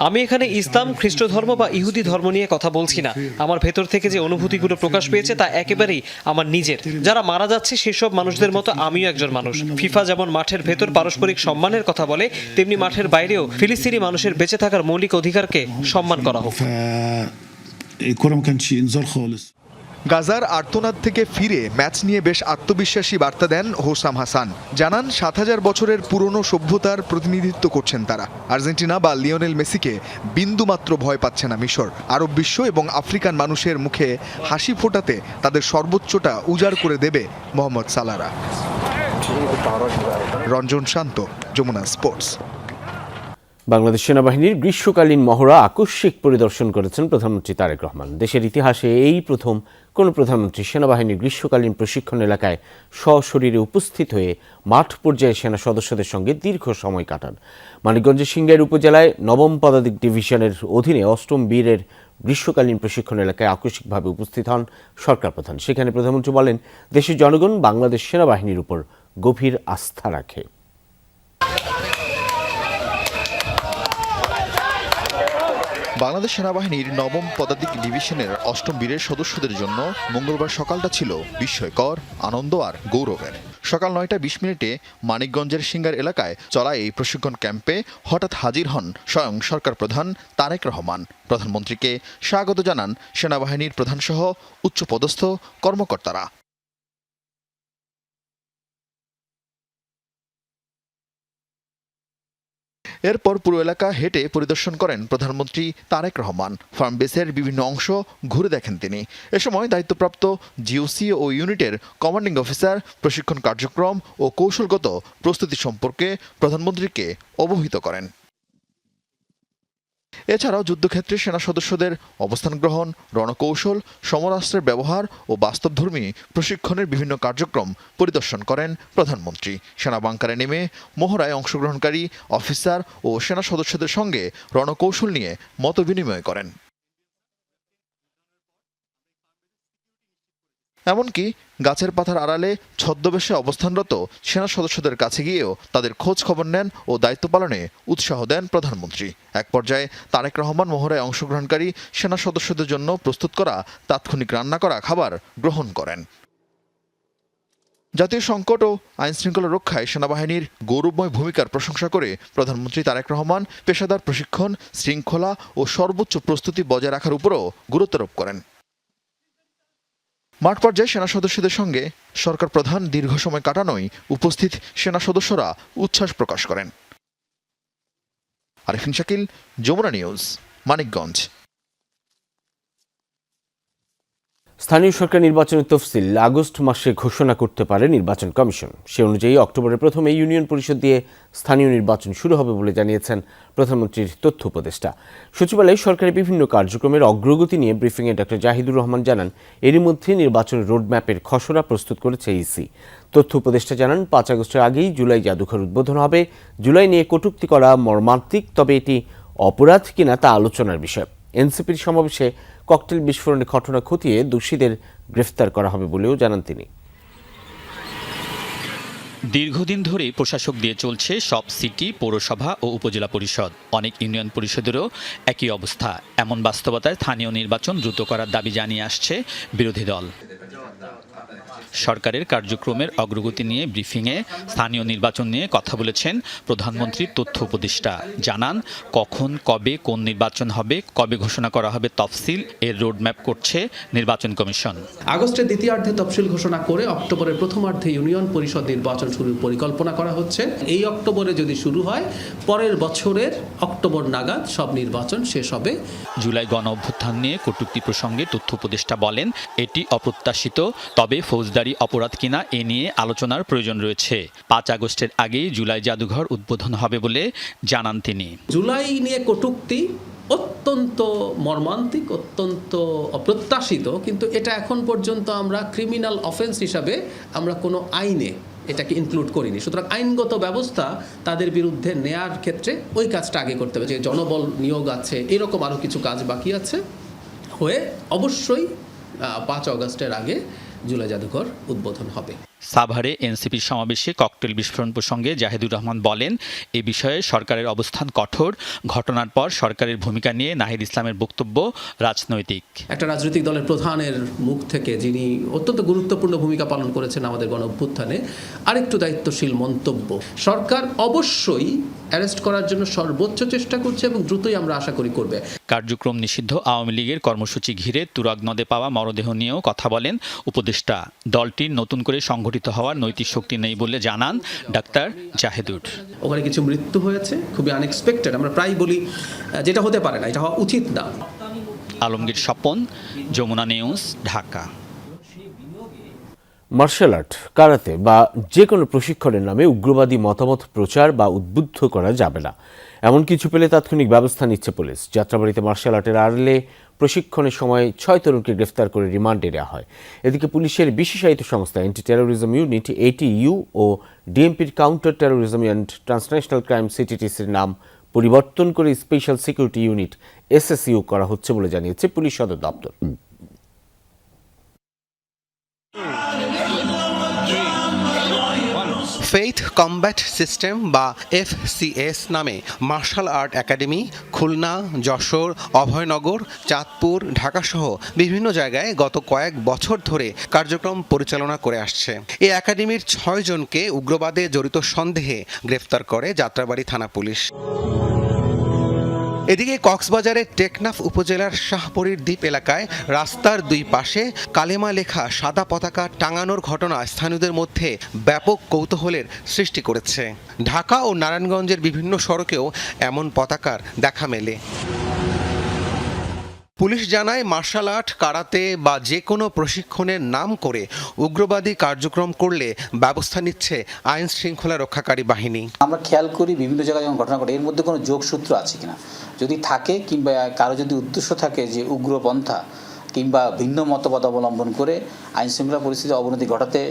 Speaker 7: আমি এখানে ইসলাম, খ্রিস্ট ধর্ম বা ইহুদি ধর্ম নিয়ে কথা বলছি না। আমার ভেতর থেকে যে অনুভূতিগুলো প্রকাশ পেয়েছে তা একেবারেই আমার নিজের। যারা মারা যাচ্ছে সেসব মানুষদের মতো আমিও একজন মানুষ। ফিফা যেমন মাঠের ভেতর পারস্পরিক সম্মানের কথা বলে, তেমনি মাঠের বাইরেও ফিলিস্তিনি মানুষের বেঁচে থাকার মৌলিক অধিকারকে সম্মান করা হোক।
Speaker 6: গাজার আর্তনাদ থেকে ফিরে ম্যাচ নিয়ে বেশ আত্মবিশ্বাসী বার্তা দেন হোসাম হাসান। জানান 7000 বছরের পুরনো সভ্যতার প্রতিনিধিত্ব করছেন তারা। আর্জেন্টিনা বা লিওনেল মেসিকে বিন্দুমাত্র ভয় পাচ্ছে না মিশর। আরব বিশ্ব এবং আফ্রিকান মানুষের মুখে হাসি ফোটাতে তাদের সর্বোচ্চটা উজাড় করে দেবে মোহাম্মদ সালারা। রঞ্জন শান্ত, যমুনা স্পোর্টস।
Speaker 1: বাংলাদেশ সেনাবাহিনীর গ্রীষ্মকালীন মহড়া আকস্মিক পরিদর্শন করেছেন প্রধানমন্ত্রী তারেক রহমান। দেশের ইতিহাসে এই প্রথম কোনো প্রধানমন্ত্রী সেনাবাহিনীর গ্রীষ্মকালীন প্রশিক্ষণ এলাকায় সশরীরে উপস্থিত হয়ে মাঠ পর্যায়ে সেনা সদস্যদের সঙ্গে দীর্ঘ সময় কাটান। মানিকগঞ্জের সিংগাইর উপজেলায় 9ম পদাতিক ডিভিশনের অধীনে 8ম বীরের গ্রীষ্মকালীন প্রশিক্ষণ এলাকায় আকস্মিকভাবে উপস্থিত হন সরকার প্রধান। সেখানে প্রধানমন্ত্রী বলেন, দেশের জনগণ বাংলাদেশ সেনাবাহিনীর উপর গভীর আস্থা রাখে।
Speaker 6: বাংলাদেশ সেনাবাহিনীর 9ম পদাতিক ডিভিশনের 8ম বীরের সদস্যদের জন্য মঙ্গলবার সকালটা ছিল বিস্ময়কর, আনন্দ আর গৌরবের। সকাল 9টা 20 মিনিটে মানিকগঞ্জের সিঙ্গার এলাকায় চলা এই প্রশিক্ষণ ক্যাম্পে হঠাৎ হাজির হন স্বয়ং সরকার প্রধান তারেক রহমান। প্রধানমন্ত্রীকে স্বাগত জানান সেনাবাহিনীর প্রধানসহ উচ্চপদস্থ কর্মকর্তারা। এরপর পুরো এলাকা হেঁটে পরিদর্শন করেন প্রধানমন্ত্রী তারেক রহমান। ফার্ম বেসের বিভিন্ন অংশ ঘুরে দেখেন তিনি। এ সময় দায়িত্বপ্রাপ্ত জিওসি ও ইউনিটের কমান্ডিং অফিসার প্রশিক্ষণ কার্যক্রম ও কৌশলগত প্রস্তুতি সম্পর্কে প্রধানমন্ত্রীকে অবহিত করেন। এছাড়াও যুদ্ধক্ষেত্রে সেনা সদস্যদের অবস্থান গ্রহণ, রণকৌশল, সমরাস্ত্রের ব্যবহার ও বাস্তবধর্মী প্রশিক্ষণের বিভিন্ন কার্যক্রম পরিদর্শন করেন প্রধানমন্ত্রী। সেনা বাংকারে নেমে মহড়ায় অংশগ্রহণকারী অফিসার ও সেনা সদস্যদের সঙ্গে রণকৌশল নিয়ে মতবিনিময় করেন। এমনকি গাছের পাতার আড়ালে ছদ্মবেশে অবস্থানরত সেনা সদস্যদের কাছে গিয়েও তাদের খোঁজ খবর নেন ও দায়িত্ব পালনে উৎসাহ দেন প্রধানমন্ত্রী। এক পর্যায়ে তারেক রহমান মহড়ায় অংশগ্রহণকারী সেনা সদস্যদের জন্য প্রস্তুত করা তাৎক্ষণিক রান্না করা খাবার গ্রহণ করেন। জাতীয় সংকট ও আইনশৃঙ্খলা রক্ষায় সেনাবাহিনীর গৌরবময় ভূমিকার প্রশংসা করে প্রধানমন্ত্রী তারেক রহমান পেশাদার প্রশিক্ষণ, শৃঙ্খলা ও সর্বোচ্চ প্রস্তুতি বজায় রাখার উপরও গুরুত্বারোপ করেন। মাঠ পর্যায়ে সেনা সদস্যদের সঙ্গে সরকার প্রধান দীর্ঘ সময় কাটানোয় উপস্থিত সেনা সদস্যরা উচ্ছ্বাস প্রকাশ করেন। আরিফিন শাকিল, যমুনা নিউজ, মানিকগঞ্জ।
Speaker 1: স্থানীয় সরকার নির্বাচনের তফসিল আগস্ট মাসে ঘোষণা করতে পারে নির্বাচন কমিশন। সে অনুযায়ী অক্টোবরের প্রথমে ইউনিয়ন পরিষদ দিয়ে স্থানীয় নির্বাচন শুরু হবে বলে জানিয়েছেন প্রধানমন্ত্রীর তথ্য উপদেষ্টা। সচিবালয়ে সরকারের বিভিন্ন কার্যক্রমের অগ্রগতি নিয়ে ব্রিফিংয়ে ডক্টর জাহিদুর রহমান জানান, এরই মধ্যে নির্বাচনের রোডম্যাপের খসড়া প্রস্তুত করেছে ইসি। তথ্য উপদেষ্টা জানান, 5 আগস্টের আগেই জুলাই জাদুঘর উদ্বোধন হবে। জুলাই নিয়ে কটূক্তি করা মর্মান্তিক, তবে এটি অপরাধ কিনা তা আলোচনার বিষয়। এনসিপির সমাবেশে ককটেল বিস্ফোরণের ঘটনা খতিয়ে দোষীদের গ্রেফতার করা হবে বলেও জানান তিনি।
Speaker 8: দীর্ঘদিন ধরে প্রশাসক দিয়ে চলছে সব সিটি, পৌরসভা ও উপজেলা পরিষদ। অনেক ইউনিয়ন পরিষদেরও একই অবস্থা। এমন বাস্তবতায় স্থানীয় নির্বাচন দ্রুত করার দাবি জানিয়ে আসছে বিরোধী দল। সরকারের কার্যক্রমের অগ্রগতি নিয়ে ব্রিফিংয়ে স্থানীয় নির্বাচন নিয়ে কথা বলেছেন প্রধানমন্ত্রীর তথ্য উপদেষ্টা। জানান, কখন, কবে, কোন নির্বাচন হবে, কবে ঘোষণা করা হবে তফসিল, এর রোডম্যাপ করছে নির্বাচন কমিশন।
Speaker 9: আগস্টের দ্বিতীয়ার্ধে তফসিল ঘোষণা করে অক্টোবরের প্রথমার্ধে ইউনিয়ন পরিষদ নির্বাচন শুরুর পরিকল্পনা করা হচ্ছে। এই অক্টোবরে যদি শুরু হয়, পরের বছরের অক্টোবর নাগাদ সব নির্বাচন শেষ হবে।
Speaker 8: জুলাই গণ অভ্যুত্থান নিয়ে কটূক্তি প্রসঙ্গে তথ্য উপদেষ্টা বলেন, এটি অপ্রত্যাশিত, তবে ফৌজদারি অপরাধ কিনা এ নিয়ে আলোচনার প্রয়োজন রয়েছে। 5 আগস্টের আগেই জুলাই জাদুঘর উদ্বোধন হবে বলে জানান তিনি।
Speaker 9: জুলাই নিয়ে কটূক্তি অত্যন্ত মর্মান্তিক, অত্যন্ত অপ্রত্যাশিত, কিন্তু এটা এখন পর্যন্ত আমরা ক্রিমিনাল অফেন্স হিসাবে আমরা কোনো আইনে এটাকে ইনক্লুড করিনি। সুতরাং আইনগত ব্যবস্থা তাদের বিরুদ্ধে নেয়ার ক্ষেত্রে ওই কাজটা আগে করতে হবে। যে জনবল নিয়োগ আছে, এরকম আরও কিছু কাজ বাকি আছে, হয়ে অবশ্যই 5 আগস্টের আগে জুলাই জাদুঘর উদ্বোধন হবে।
Speaker 8: সাভারে এনসিপির সমাবেশে ককটেল বিস্ফোরণ প্রসঙ্গে জাহিদুর রহমান বলেন, এ বিষয়ে সরকারের অবস্থান কঠোর। ঘটনার পর সরকারের ভূমিকা নিয়ে নাহিদ ইসলামের বক্তব্য রাজনৈতিক।
Speaker 9: একটা রাজনৈতিক দলের প্রধানের মুখ থেকে, যিনি অত্যন্ত গুরুত্বপূর্ণ ভূমিকা পালন করেছেন আমাদের গণ অভ্যুত্থানে, আরেকটু দায়িত্বশীল মন্তব্য। সরকার অবশ্যই অ্যারেস্ট করার জন্য সর্বোচ্চ চেষ্টা করছে এবং দ্রুতই আমরা আশা করি করবে।
Speaker 8: কার্যক্রম নিষিদ্ধ আওয়ামী লীগের কর্মসূচি ঘিরে তুরাগ নদে পাওয়া মরদেহ নিয়েও কথা বলেন উপদেষ্টা। দলটির নতুন করে সংগঠিত হওয়ার নৈতিক শক্তি নেই বলে জানান ডাক্তার জাহেদুর।
Speaker 9: ওখানে কিছু মৃত্যু হয়েছে, খুবই আনএক্সপেক্টেড। আমরা প্রায় বলি যেটা হতে পারে না, এটা হওয়া উচিত না।
Speaker 8: Alamgir Swapan, Jamuna news, Dhaka.
Speaker 1: Martial art, karate বা যে কোনো প্রশিক্ষণের নামে উগ্রবাদী মতামত প্রচার বা উদ্বুদ্ধ করা যাবে না, এমন কিছু পেলে তাৎক্ষণিক ব্যবস্থা নিচ্ছে পুলিশ। যাত্রাবাড়িতে মার্শাল আর্টের আড়ালে প্রশিক্ষণের সময় 6 তরুণকে গ্রেফতার করে রিমান্ডে নেওয়া হয়। এদিকে পুলিশের বিশেষায়িত সংস্থা অ্যান্টি টেরোরিজম ইউনিট ATU ও ডিএমপির counter terrorism and transnational crime CTTCর নাম পরিবর্তন করে স্পেশাল সিকিউরিটি ইউনিট SSU করা হচ্ছে বলে জানিয়েছে পুলিশ সদর দপ্তর।
Speaker 13: ফেইথ কমব্যাট সিস্টেম বা FCS নামে martial art academy Khulna, Jashore, Abhaynagar, Chandpur, ঢাকাসহ বিভিন্ন জায়গায় গত কয়েক বছর ধরে কার্যক্রম পরিচালনা করে আসছে। এই একাডেমির 6 জনকে উগ্রবাদে জড়িত সন্দেহে গ্রেফতার করে যাত্রাবাড়ি থানা পুলিশ। এদিকে কক্সবাজারের টেকনাফ উপজেলার শাহপরীর দ্বীপ এলাকায় রাস্তার 2 পাশে কালেমা লেখা সাদা পতাকা টাঙানোর ঘটনা স্থানীয়দের মধ্যে ব্যাপক কৌতূহলের সৃষ্টি করেছে। ঢাকা ও নারায়ণগঞ্জের বিভিন্ন সড়কেও এমন পতাকার দেখা মেলে। পুলিশ জানায়, মার্শাল আর্ট, কারাতে বা যে কোনো প্রশিক্ষণের নাম করে উগ্রবাদী কার্যক্রম করলে ব্যবস্থা নিচ্ছে আইন শৃঙ্খলা রক্ষাকারী বাহিনী।
Speaker 14: আমরা খেয়াল করি বিভিন্ন জায়গায় যখন ঘটনা ঘটে, এর মধ্যে কোনো যোগসূত্র আছে কিনা। যদি থাকে, কিংবা কারো যদি উদ্দেশ্য থাকে যে উগ্রপন্থা কিংবা ভিন্ন মতবাদ অবলম্বন করে আইন শৃঙ্খলা পরিস্থিতি অবনতি ঘটাতে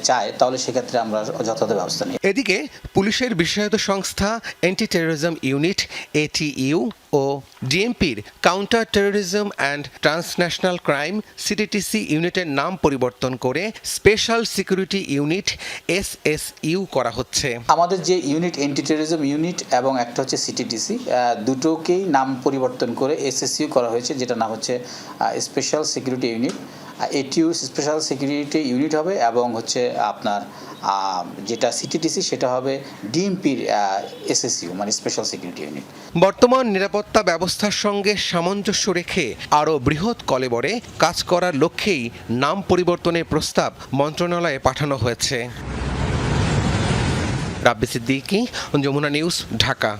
Speaker 14: চায়, তাহলে সেক্ষেত্রে আমরা যথাযথ ব্যবস্থা নিই।
Speaker 13: এদিকে পুলিশের বিশেষায়িত সংস্থা অ্যান্টি টেরোরিজম ইউনিট ATU ও ডিএমপির counter terrorism and transnational crime CTTC ইউনিটের নাম পরিবর্তন করে স্পেশাল সিকিউরিটি ইউনিট SSU করা হচ্ছে।
Speaker 14: আমাদের যে ইউনিট অ্যান্টি টেরোরিজম ইউনিট এবং একটা হচ্ছে CTTC, দুটোকেই নাম পরিবর্তন করে SSU করা হয়েছে, যেটা নাম হচ্ছে special security unit. ATU special security unit হবে এবং হচ্ছে আপনার যেটা CTTC সেটা হবে ডিএমপির SSU মানে স্পেশাল সিকিউরিটি ইউনিট।
Speaker 13: বর্তমান নিরাপত্তা ব্যবস্থার সঙ্গে সামঞ্জস্য রেখে আরও বৃহৎ কলেবরে কাজ করার লক্ষ্যেই নাম পরিবর্তনের প্রস্তাব মন্ত্রণালয়ে পাঠানো হয়েছে। রাব্বি সিদ্দিকী, যমুনা নিউজ, ঢাকা।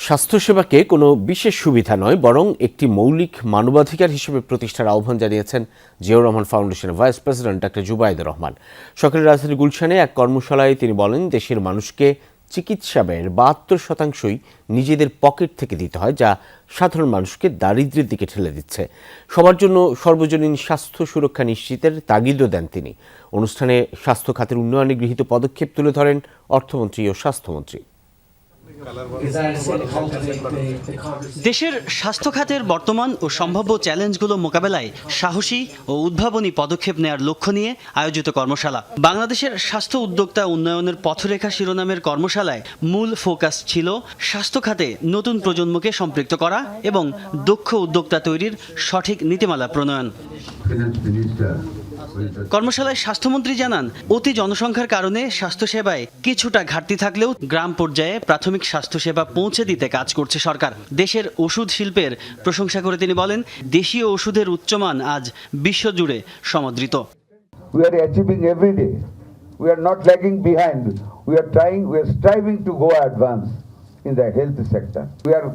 Speaker 1: স্বাস্থ্যসেবাকে কোনো বিশেষ সুবিধা নয়, বরং একটি মৌলিক মানবাধিকার হিসেবে প্রতিষ্ঠার আহ্বান জানিয়েছেন জিয়াউর রহমান ফাউন্ডেশনের vice president doctor Zubaidur Rahman. সকালে রাজধানীর গুলশানে এক কর্মশালায় তিনি বলেন, দেশের মানুষকে চিকিৎসা ব্যয়ের ৭২% নিজেদের পকেট থেকে দিতে হয়, যা সাধারণ মানুষকে দারিদ্র্যের দিকে ঠেলে দিচ্ছে। সবার জন্য সর্বজনীন স্বাস্থ্য সুরক্ষা নিশ্চিতের তাগিদও দেন তিনি। অনুষ্ঠানে স্বাস্থ্য খাতের উন্নয়নে গৃহীত পদক্ষেপ তুলে ধরেন অর্থমন্ত্রী ও স্বাস্থ্যমন্ত্রী।
Speaker 15: দেশের স্বাস্থ্য খাতের বর্তমান ও সম্ভাব্য চ্যালেঞ্জগুলো মোকাবেলায় সাহসী ও উদ্ভাবনী পদক্ষেপ নেওয়ার লক্ষ্য নিয়ে আয়োজিত কর্মশালা। বাংলাদেশের স্বাস্থ্য উদ্যোক্তা উন্নয়নের পথরেখা শিরোনামের কর্মশালায় মূল ফোকাস ছিল স্বাস্থ্য খাতে নতুন প্রজন্মকে সম্পৃক্ত করা এবং দক্ষ উদ্যোক্তা তৈরির সঠিক নীতিমালা প্রণয়ন। কর্মশালায় স্বাস্থ্যমন্ত্রী জানান, অতি জনসংখ্যার কারণে স্বাস্থ্যসেবায় কিছুটা ঘাটতি থাকলেও গ্রাম পর্যায়ে প্রাথমিক স্বাস্থ্যসেবা পৌঁছে দিতে কাজ করছে সরকার। দেশের ওষুধ শিল্পের প্রশংসা করে তিনি বলেন, দেশীয় ওষুধের উচ্চমান আজ বিশ্বজুড়ে সমাদৃত।
Speaker 16: We are achieving every day. We are not lagging behind. We are striving to go advance in the health sector. We are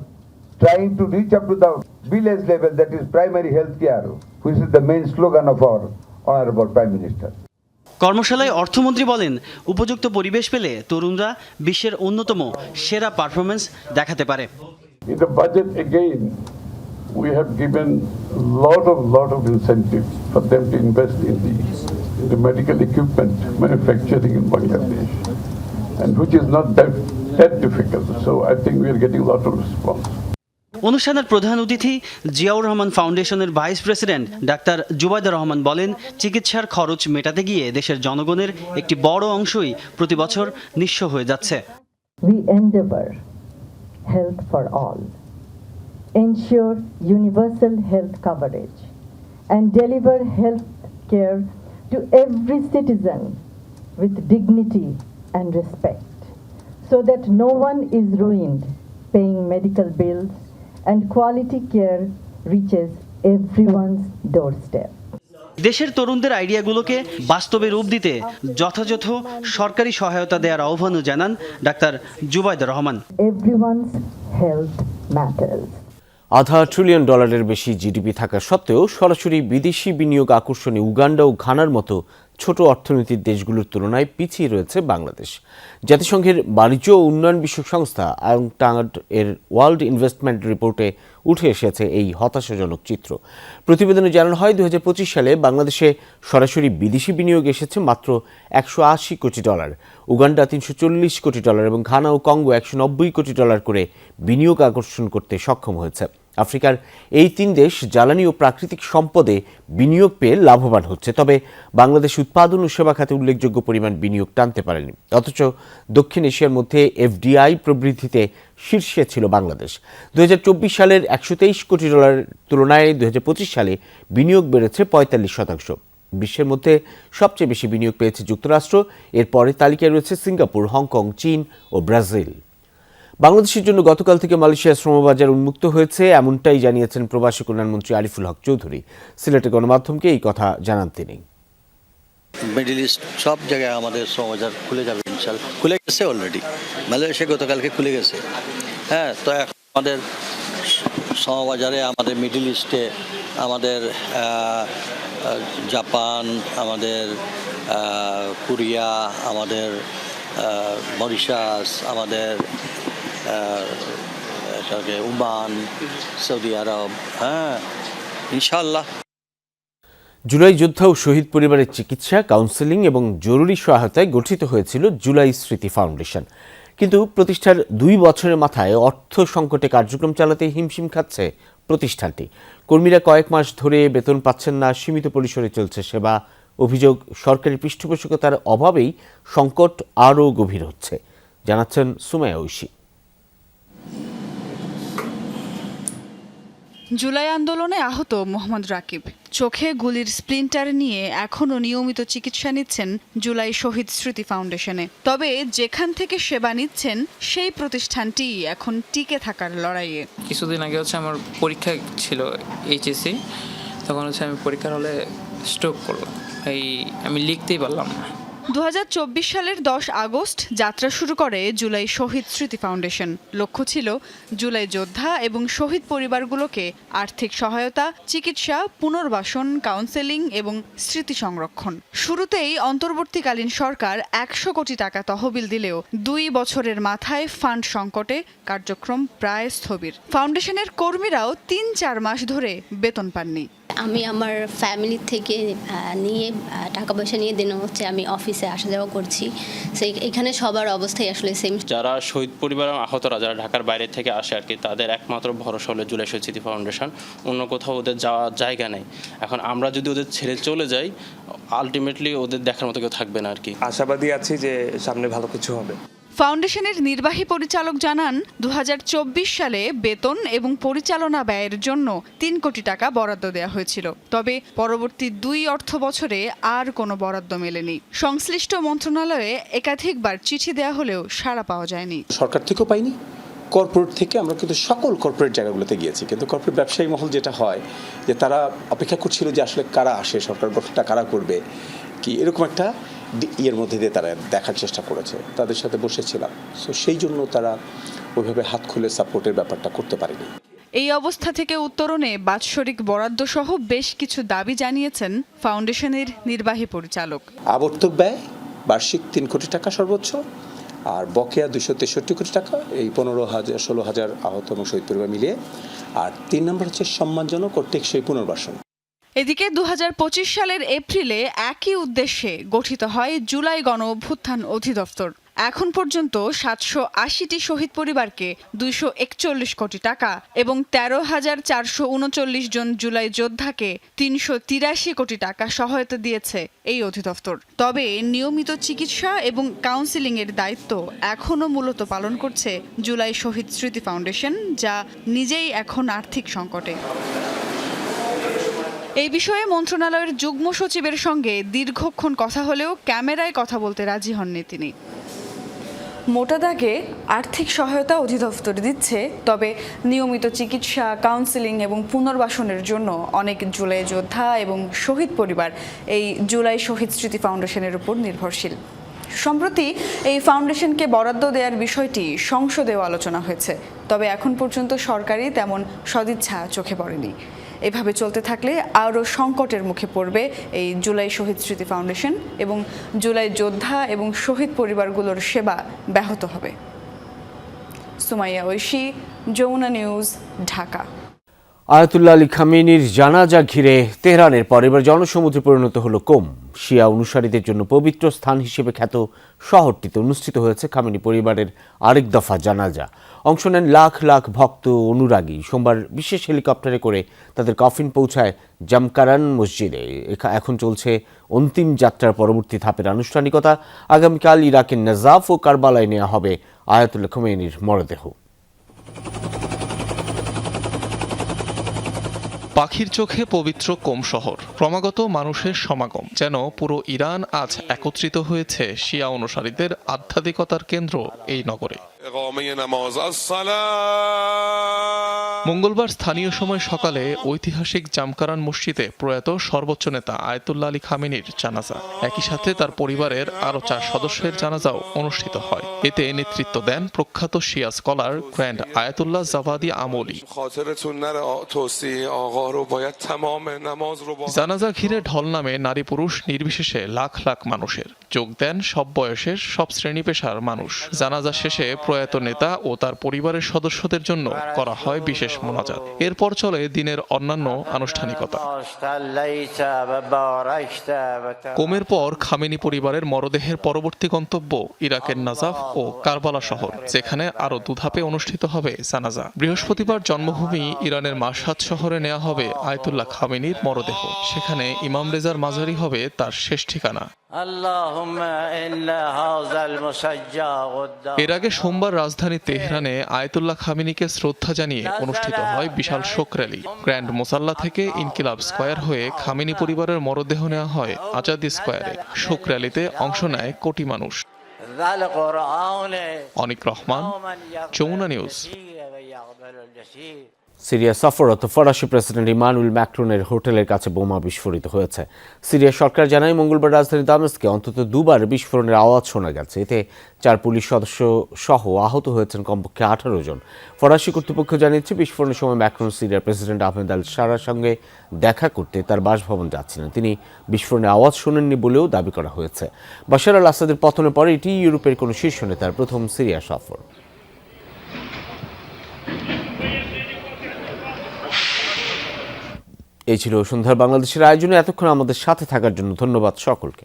Speaker 16: trying to reach up to the village level, that is primary health care, which is the main slogan of our Honorable Prime Minister.
Speaker 15: কর্মশালায় অর্থমন্ত্রী বলেন, উপযুক্ত পরিবেশ পেলে তরুণরা বিশ্বের অন্যতম সেরা পারফরমেন্স দেখাতে পারে।
Speaker 16: In the budget again, we have given lot of incentives for them to invest in the medical equipment manufacturing in Bangladesh, and which is not that difficult. So I think we are getting a lot of response.
Speaker 15: অনুষ্ঠানের প্রধান অতিথি জিয়াউর রহমান ফাউন্ডেশনের vice president doctor Zubaidur Rahman বলেন, চিকিৎসার খরচ মেটাতে গিয়ে দেশের জনগণের একটি বড় অংশই প্রতি বছর নিঃস্ব হয়ে যাচ্ছে।
Speaker 17: We endeavor health for all, ensure universal health coverage, and deliver health care to every citizen with dignity and respect, so that no one is ruined paying medical bills and quality care reaches everyone's doorstep.
Speaker 15: দেশের তরুণদের আইডিয়াগুলোকে বাস্তবে রূপ দিতে যথাযথ সরকারি সহায়তা দেওয়ার আহ্বানও জানান doctor Zubaidur Rahman.
Speaker 17: Everyone's health matters.
Speaker 1: $500 billion বেশি জিডিপি থাকা সত্ত্বেও সরাসরি বিদেশি বিনিয়োগ আকর্ষণে উগান্ডা ও ঘানার মতো ছোট অর্থনীতির দেশগুলোর তুলনায় পিছিয়ে রয়েছে বাংলাদেশ। জাতিসংঘের বাণিজ্য ও উন্নয়ন বিষয়ক সংস্থা আংটাঙ্গাড এর ওয়ার্ল্ড ইনভেস্টমেন্ট রিপোর্টে উঠে এসেছে এই হতাশাজনক চিত্র। প্রতিবেদনে জানানো হয়, 2025 সালে বাংলাদেশে সরাসরি বিদেশি বিনিয়োগ এসেছে মাত্র $180 কোটি, উগান্ডা $340 কোটি এবং ঘানা ও কঙ্গো $190 কোটি করে বিনিয়োগ আকর্ষণ করতে সক্ষম হয়েছে। আফ্রিকার এই 3 দেশ জ্বালানি ও প্রাকৃতিক সম্পদে বিনিয়োগ পেয়ে লাভবান হচ্ছে, তবে বাংলাদেশ উৎপাদন ও সেবা খাতে উল্লেখযোগ্য পরিমাণ বিনিয়োগ টানতে পারেনি। অথচ দক্ষিণ এশিয়ার মধ্যে এফডিআই প্রবৃদ্ধিতে শীর্ষে ছিল বাংলাদেশ। 2024 সালের $123 কোটি তুলনায় 2025 সালে বিনিয়োগ বেড়েছে 45%। বিশ্বের মধ্যে সবচেয়ে বেশি বিনিয়োগ পেয়েছে যুক্তরাষ্ট্র, এরপরে তালিকায় রয়েছে সিঙ্গাপুর, হংকং, চীন ও ব্রাজিল। বাংলাদেশের জন্য গতকাল থেকে মালয়েশিয়ার শ্রমবাজার উন্মুক্ত হয়েছে, এমনটাই জানিয়েছেন প্রবাসী কল্যাণমন্ত্রী আরিফুল হক চৌধুরী। সিলেটে গণমাধ্যমকে এই কথা জানান তিনি।
Speaker 20: মিডল ইস্ট সব জায়গায় আমাদের শ্রমবাজার খুলে যাবে ইনশাআল্লাহ, খুলে গেছে অলরেডি। মালয়েশিয়া গতকালকে খুলে গেছে। হ্যাঁ, তো এখন আমাদের শ্রমবাজারে আমাদের মিডল ইস্টে আমাদের জাপান, আমাদের কোরিয়া, আমাদের মরিশাস, আমাদের ওমান, সৌদি আরব, হ্যাঁ ইনশাআল্লাহ।
Speaker 1: জুলাই যোদ্ধা ও শহীদ পরিবারের চিকিৎসা, কাউন্সেলিং এবং জরুরি সহায়তায় গঠিত হয়েছিল জুলাই স্মৃতি ফাউন্ডেশন। কিন্তু প্রতিষ্ঠার 2 বছরের মাথায় অর্থ সংকটে কার্যক্রম চালাতে হিমশিম খাচ্ছে প্রতিষ্ঠানটি। কর্মীরা কয়েক মাস ধরে বেতন পাচ্ছেন না, সীমিত পরিসরে চলছে সেবা। অভিযোগ, সরকারি পৃষ্ঠপোষকতার অভাবেই সংকট আরও গভীর হচ্ছে, জানাচ্ছেন সুমাইয়া ঐশী।
Speaker 21: জুলাই আন্দোলনে আহত মোহাম্মদ রাকিব চোখে গুলির স্প্লিন্টার নিয়ে এখনও নিয়মিত চিকিৎসা নিচ্ছেন জুলাই শহীদ স্মৃতি ফাউন্ডেশনে। তবে যেখান থেকে সেবা নিচ্ছেন সেই প্রতিষ্ঠানটি এখন টিকে থাকার লড়াইয়ে।
Speaker 22: কিছুদিন আগে আমার পরীক্ষা ছিল এইচএসসি, তখন আমি পরীক্ষার হলে স্ট্রোক করলাম, আমি লিখতেই পারলাম না।
Speaker 21: 2024 সালের 10 আগস্ট যাত্রা শুরু করে জুলাই শহীদ স্মৃতি ফাউন্ডেশন। লক্ষ্য ছিল জুলাই যোদ্ধা এবং শহীদ পরিবারগুলোকে আর্থিক সহায়তা, চিকিৎসা, পুনর্বাসন, কাউন্সেলিং এবং স্মৃতি সংরক্ষণ। শুরুতেই অন্তর্বর্তীকালীন সরকার 100 কোটি টাকা তহবিল দিলেও 2 বছরের মাথায় ফান্ড সংকটে কার্যক্রম প্রায় স্থবির। ফাউন্ডেশনের কর্মীরাও 3-4 মাস ধরে বেতন পাননি।
Speaker 2: আমি আমার ফ্যামিলি থেকে নিয়ে টাকা পয়সা নিয়ে দেন হচ্ছে আমি অফিসে আসা যাওয়া করছি। সেই এখানে সবার অবস্থাই আসলে সেম।
Speaker 10: যারা শহীদ পরিবার আহতরা যারা ঢাকার বাইরে থেকে আসে আর কি, তাদের একমাত্র ভরসা হলো জুলাই শহীদ স্মৃতি ফাউন্ডেশন। অন্য কোথাও ওদের যাওয়ার জায়গা নেই। এখন আমরা যদি ওদের ছেড়ে চলে যাই, আলটিমেটলি ওদের দেখার মতো কেউ থাকবে না আর কি।
Speaker 19: আশাবাদী আছি যে সামনে ভালো কিছু হবে।
Speaker 21: ফাউন্ডেশনের নির্বাহী পরিচালক জানান, 2024 সালে বেতন এবং পরিচালনা ব্যয়ের জন্য 3 কোটি টাকা বরাদ্দ দেওয়া হয়েছিল। তবে পরবর্তী 2 অর্থ বছরে আর কোনো বরাদ্দ মেলেনি। সংশ্লিষ্ট মন্ত্রণালয়ে একাধিকবার চিঠি দেওয়া হলেও সাড়া পাওয়া যায়নি।
Speaker 23: সরকার থেকেও পাইনি, কর্পোরেট থেকে আমরা কিন্তু সকল কর্পোরেট জায়গাগুলোতে গিয়েছি, কিন্তু কর্পোরেট ব্যবসায়ী মহল যেটা হয় যে তারা অপেক্ষা করছিল যে আসলে কারা আসে, সরকার গঠনটা কারা করবে কি, এরকম একটা ইয়ের মধ্যে দিয়ে তারা দেখার চেষ্টা করেছে। তাদের সাথে বসেছিলাম, সো সেই জন্য তারা ওইভাবে হাত খুলে সাপোর্টের ব্যাপারটা করতে পারেনি।
Speaker 21: এই অবস্থা থেকে উত্তরণে বাৎসরিক বরাদ্দ সহ বেশ কিছু দাবি জানিয়েছেন ফাউন্ডেশনের নির্বাহী পরিচালক।
Speaker 23: আবর্তক ব্যয় বার্ষিক 3 কোটি টাকা সর্বোচ্চ, আর বকেয়া 263 কোটি টাকা, এই 16,000 আহত এবং শহীদ পরিবার মিলিয়ে। আর 3 নম্বর হচ্ছে সম্মানজনক ও টেকসই পুনর্বাসন।
Speaker 21: এদিকে 2025 সালের এপ্রিলে একই উদ্দেশ্যে গঠিত হয় জুলাই গণ অভ্যুত্থান অধিদপ্তর। এখন পর্যন্ত 780টি শহীদ পরিবারকে 241 কোটি টাকা এবং 13,439 জন জুলাই যোদ্ধাকে 383 কোটি টাকা সহায়তা দিয়েছে এই অধিদপ্তর। তবে নিয়মিত চিকিৎসা এবং কাউন্সেলিংয়ের দায়িত্ব এখনও মূলত পালন করছে জুলাই শহীদ স্মৃতি ফাউন্ডেশন, যা নিজেই এখন আর্থিক সংকটে। এই বিষয়ে মন্ত্রণালয়ের যুগ্ম সচিবের সঙ্গে দীর্ঘক্ষণ কথা হলেও ক্যামেরায় কথা বলতে রাজি হননি তিনি। মোটা দাগে আর্থিক সহায়তা অধিদপ্তর দিচ্ছে, তবে নিয়মিত চিকিৎসা, কাউন্সেলিং এবং পুনর্বাসনের জন্য অনেক জুলাই যোদ্ধা এবং শহীদ পরিবার এই জুলাই শহীদ স্মৃতি ফাউন্ডেশনের উপর নির্ভরশীল। সম্প্রতি এই ফাউন্ডেশনকে বরাদ্দ দেওয়ার বিষয়টি সংসদেও আলোচনা হয়েছে, তবে এখন পর্যন্ত সরকারি তেমন সদিচ্ছা চোখে পড়েনি। এভাবে চলতে থাকলে আরও সংকটের মুখে পড়বে এই জুলাই শহীদ স্মৃতি ফাউন্ডেশন এবং জুলাই যোদ্ধা এবং শহীদ পরিবারগুলোর সেবা ব্যাহত হবে। Sumaiya Oishi, Jamuna news, Dhaka.
Speaker 1: Ayatollah Ali খামেনির জানাজা ঘিরে তেহরানের পর এবার জনসমুদ্রে পরিণত হলো কোম। শিয়া অনুসারীদের জন্য পবিত্র স্থান হিসেবে খ্যাত শহরটিতে অনুষ্ঠিত হয়েছে খামেনি পরিবারের আরেক দফা জানাজা। অংশ নেন লাখ লাখ ভক্ত অনুরাগী। সোমবার বিশেষ হেলিকপ্টারে করে তাদের কফিন পৌঁছায় জামকারান মসজিদে। এখন চলছে অন্তিম যাত্রার পরবর্তী ধাপের আনুষ্ঠানিকতা। আগামীকাল ইরাকের নাজাফ ও কারবালায় নেওয়া হবে আয়াতুল্লাহ খামেনির মরদেহ।
Speaker 5: পাখির চোখে পবিত্র কোম শহর, ক্রমাগত মানুষের সমাগম, যেন পুরো ইরান আজ একত্রিত হয়েছে শিয়া অনুসারীদের আধ্যাত্মিকতার কেন্দ্র এই নগরে। মঙ্গলবার স্থানীয় সময় সকালে ঐতিহাসিক জামকারান মসজিদে প্রয়াত সর্বোচ্চ নেতা আয়াতুল্লাহ আলী খামেনির জানাজা, একই সাথে তার পরিবারের আরও 4 সদস্যের জানাজাও অনুষ্ঠিত হয়। এতে নেতৃত্ব দেন প্রখ্যাত শিয়া স্কলার গ্র্যান্ড আয়াতুল্লাহ জাভাদি আমলি। জানাজা ঘিরে ঢল নামে নারী পুরুষ নির্বিশেষে লাখ লাখ মানুষের। যোগ দেন সব বয়সের, সব শ্রেণী পেশার মানুষ। জানাজা শেষে প্রয়াত নেতা ও তার পরিবারের সদস্যদের জন্য করা হয় বিশেষ মোনাজাত। এরপর চলে দিনের অন্যান্য আনুষ্ঠানিকতা। কোমের পর খামেনি পরিবারের মরদেহের পরবর্তী গন্তব্য ইরাকের নাজাফ ও কারবালা শহর, যেখানে আরো 2 ধাপে অনুষ্ঠিত হবে জানাজা। বৃহস্পতিবার জন্মভূমি ইরানের মাশহাদ শহরে নেওয়া হবে আয়াতুল্লাহ খামেনির মরদেহ। সেখানে ইমাম রেজার মাজারি হবে তার শেষ ঠিকানা। এর আগে সোমবার রাজধানী তেহরানে আয়াতুল্লাহ খামেনিকে শ্রদ্ধা জানিয়ে অনুষ্ঠিত হয় বিশাল শোক র্যালি। গ্র্যান্ড মোসাল্লা থেকে ইনকিলাব স্কয়ার হয়ে খামেনি পরিবারের মরদেহ নেওয়া হয় আজাদি স্কয়ারে। শোক র্যালিতে অংশ নেয় কোটি মানুষ। অনিক রহমান, যমুনা নিউজ।
Speaker 1: সিরিয়া সফররত ফরাসি প্রেসিডেন্ট ইমানুয়েল ম্যাক্রনের হোটেলের কাছে বোমা বিস্ফোরিত হয়েছে। সিরিয়া সরকার জানায় মঙ্গলবার রাজধানী দামেস্কে অন্তত দুবার বিস্ফোরণের আওয়াজ শোনা গেছে। এতে 4 পুলিশ সদস্য সহ আহত হয়েছেন কমপক্ষে 18 জন। ফরাসি কর্তৃপক্ষ জানিয়েছে বিস্ফোরণের সময় ম্যাক্রন সিরিয়ার প্রেসিডেন্ট আহমেদ আল শারার সঙ্গে দেখা করতে তার বাসভবন যাচ্ছিলেন। তিনি বিস্ফোরণের আওয়াজ শোনেননি বলেও দাবি করা হয়েছে। বাশার আল আসাদের পতনের পরে এটি ইউরোপের কোনো শীর্ষ নেতার প্রথম সিরিয়া সফর। এই ছিল সন্ধ্যার বাংলাদেশের আয়োজনে। এতক্ষণ আমাদের সাথে থাকার জন্য ধন্যবাদ সকলকে।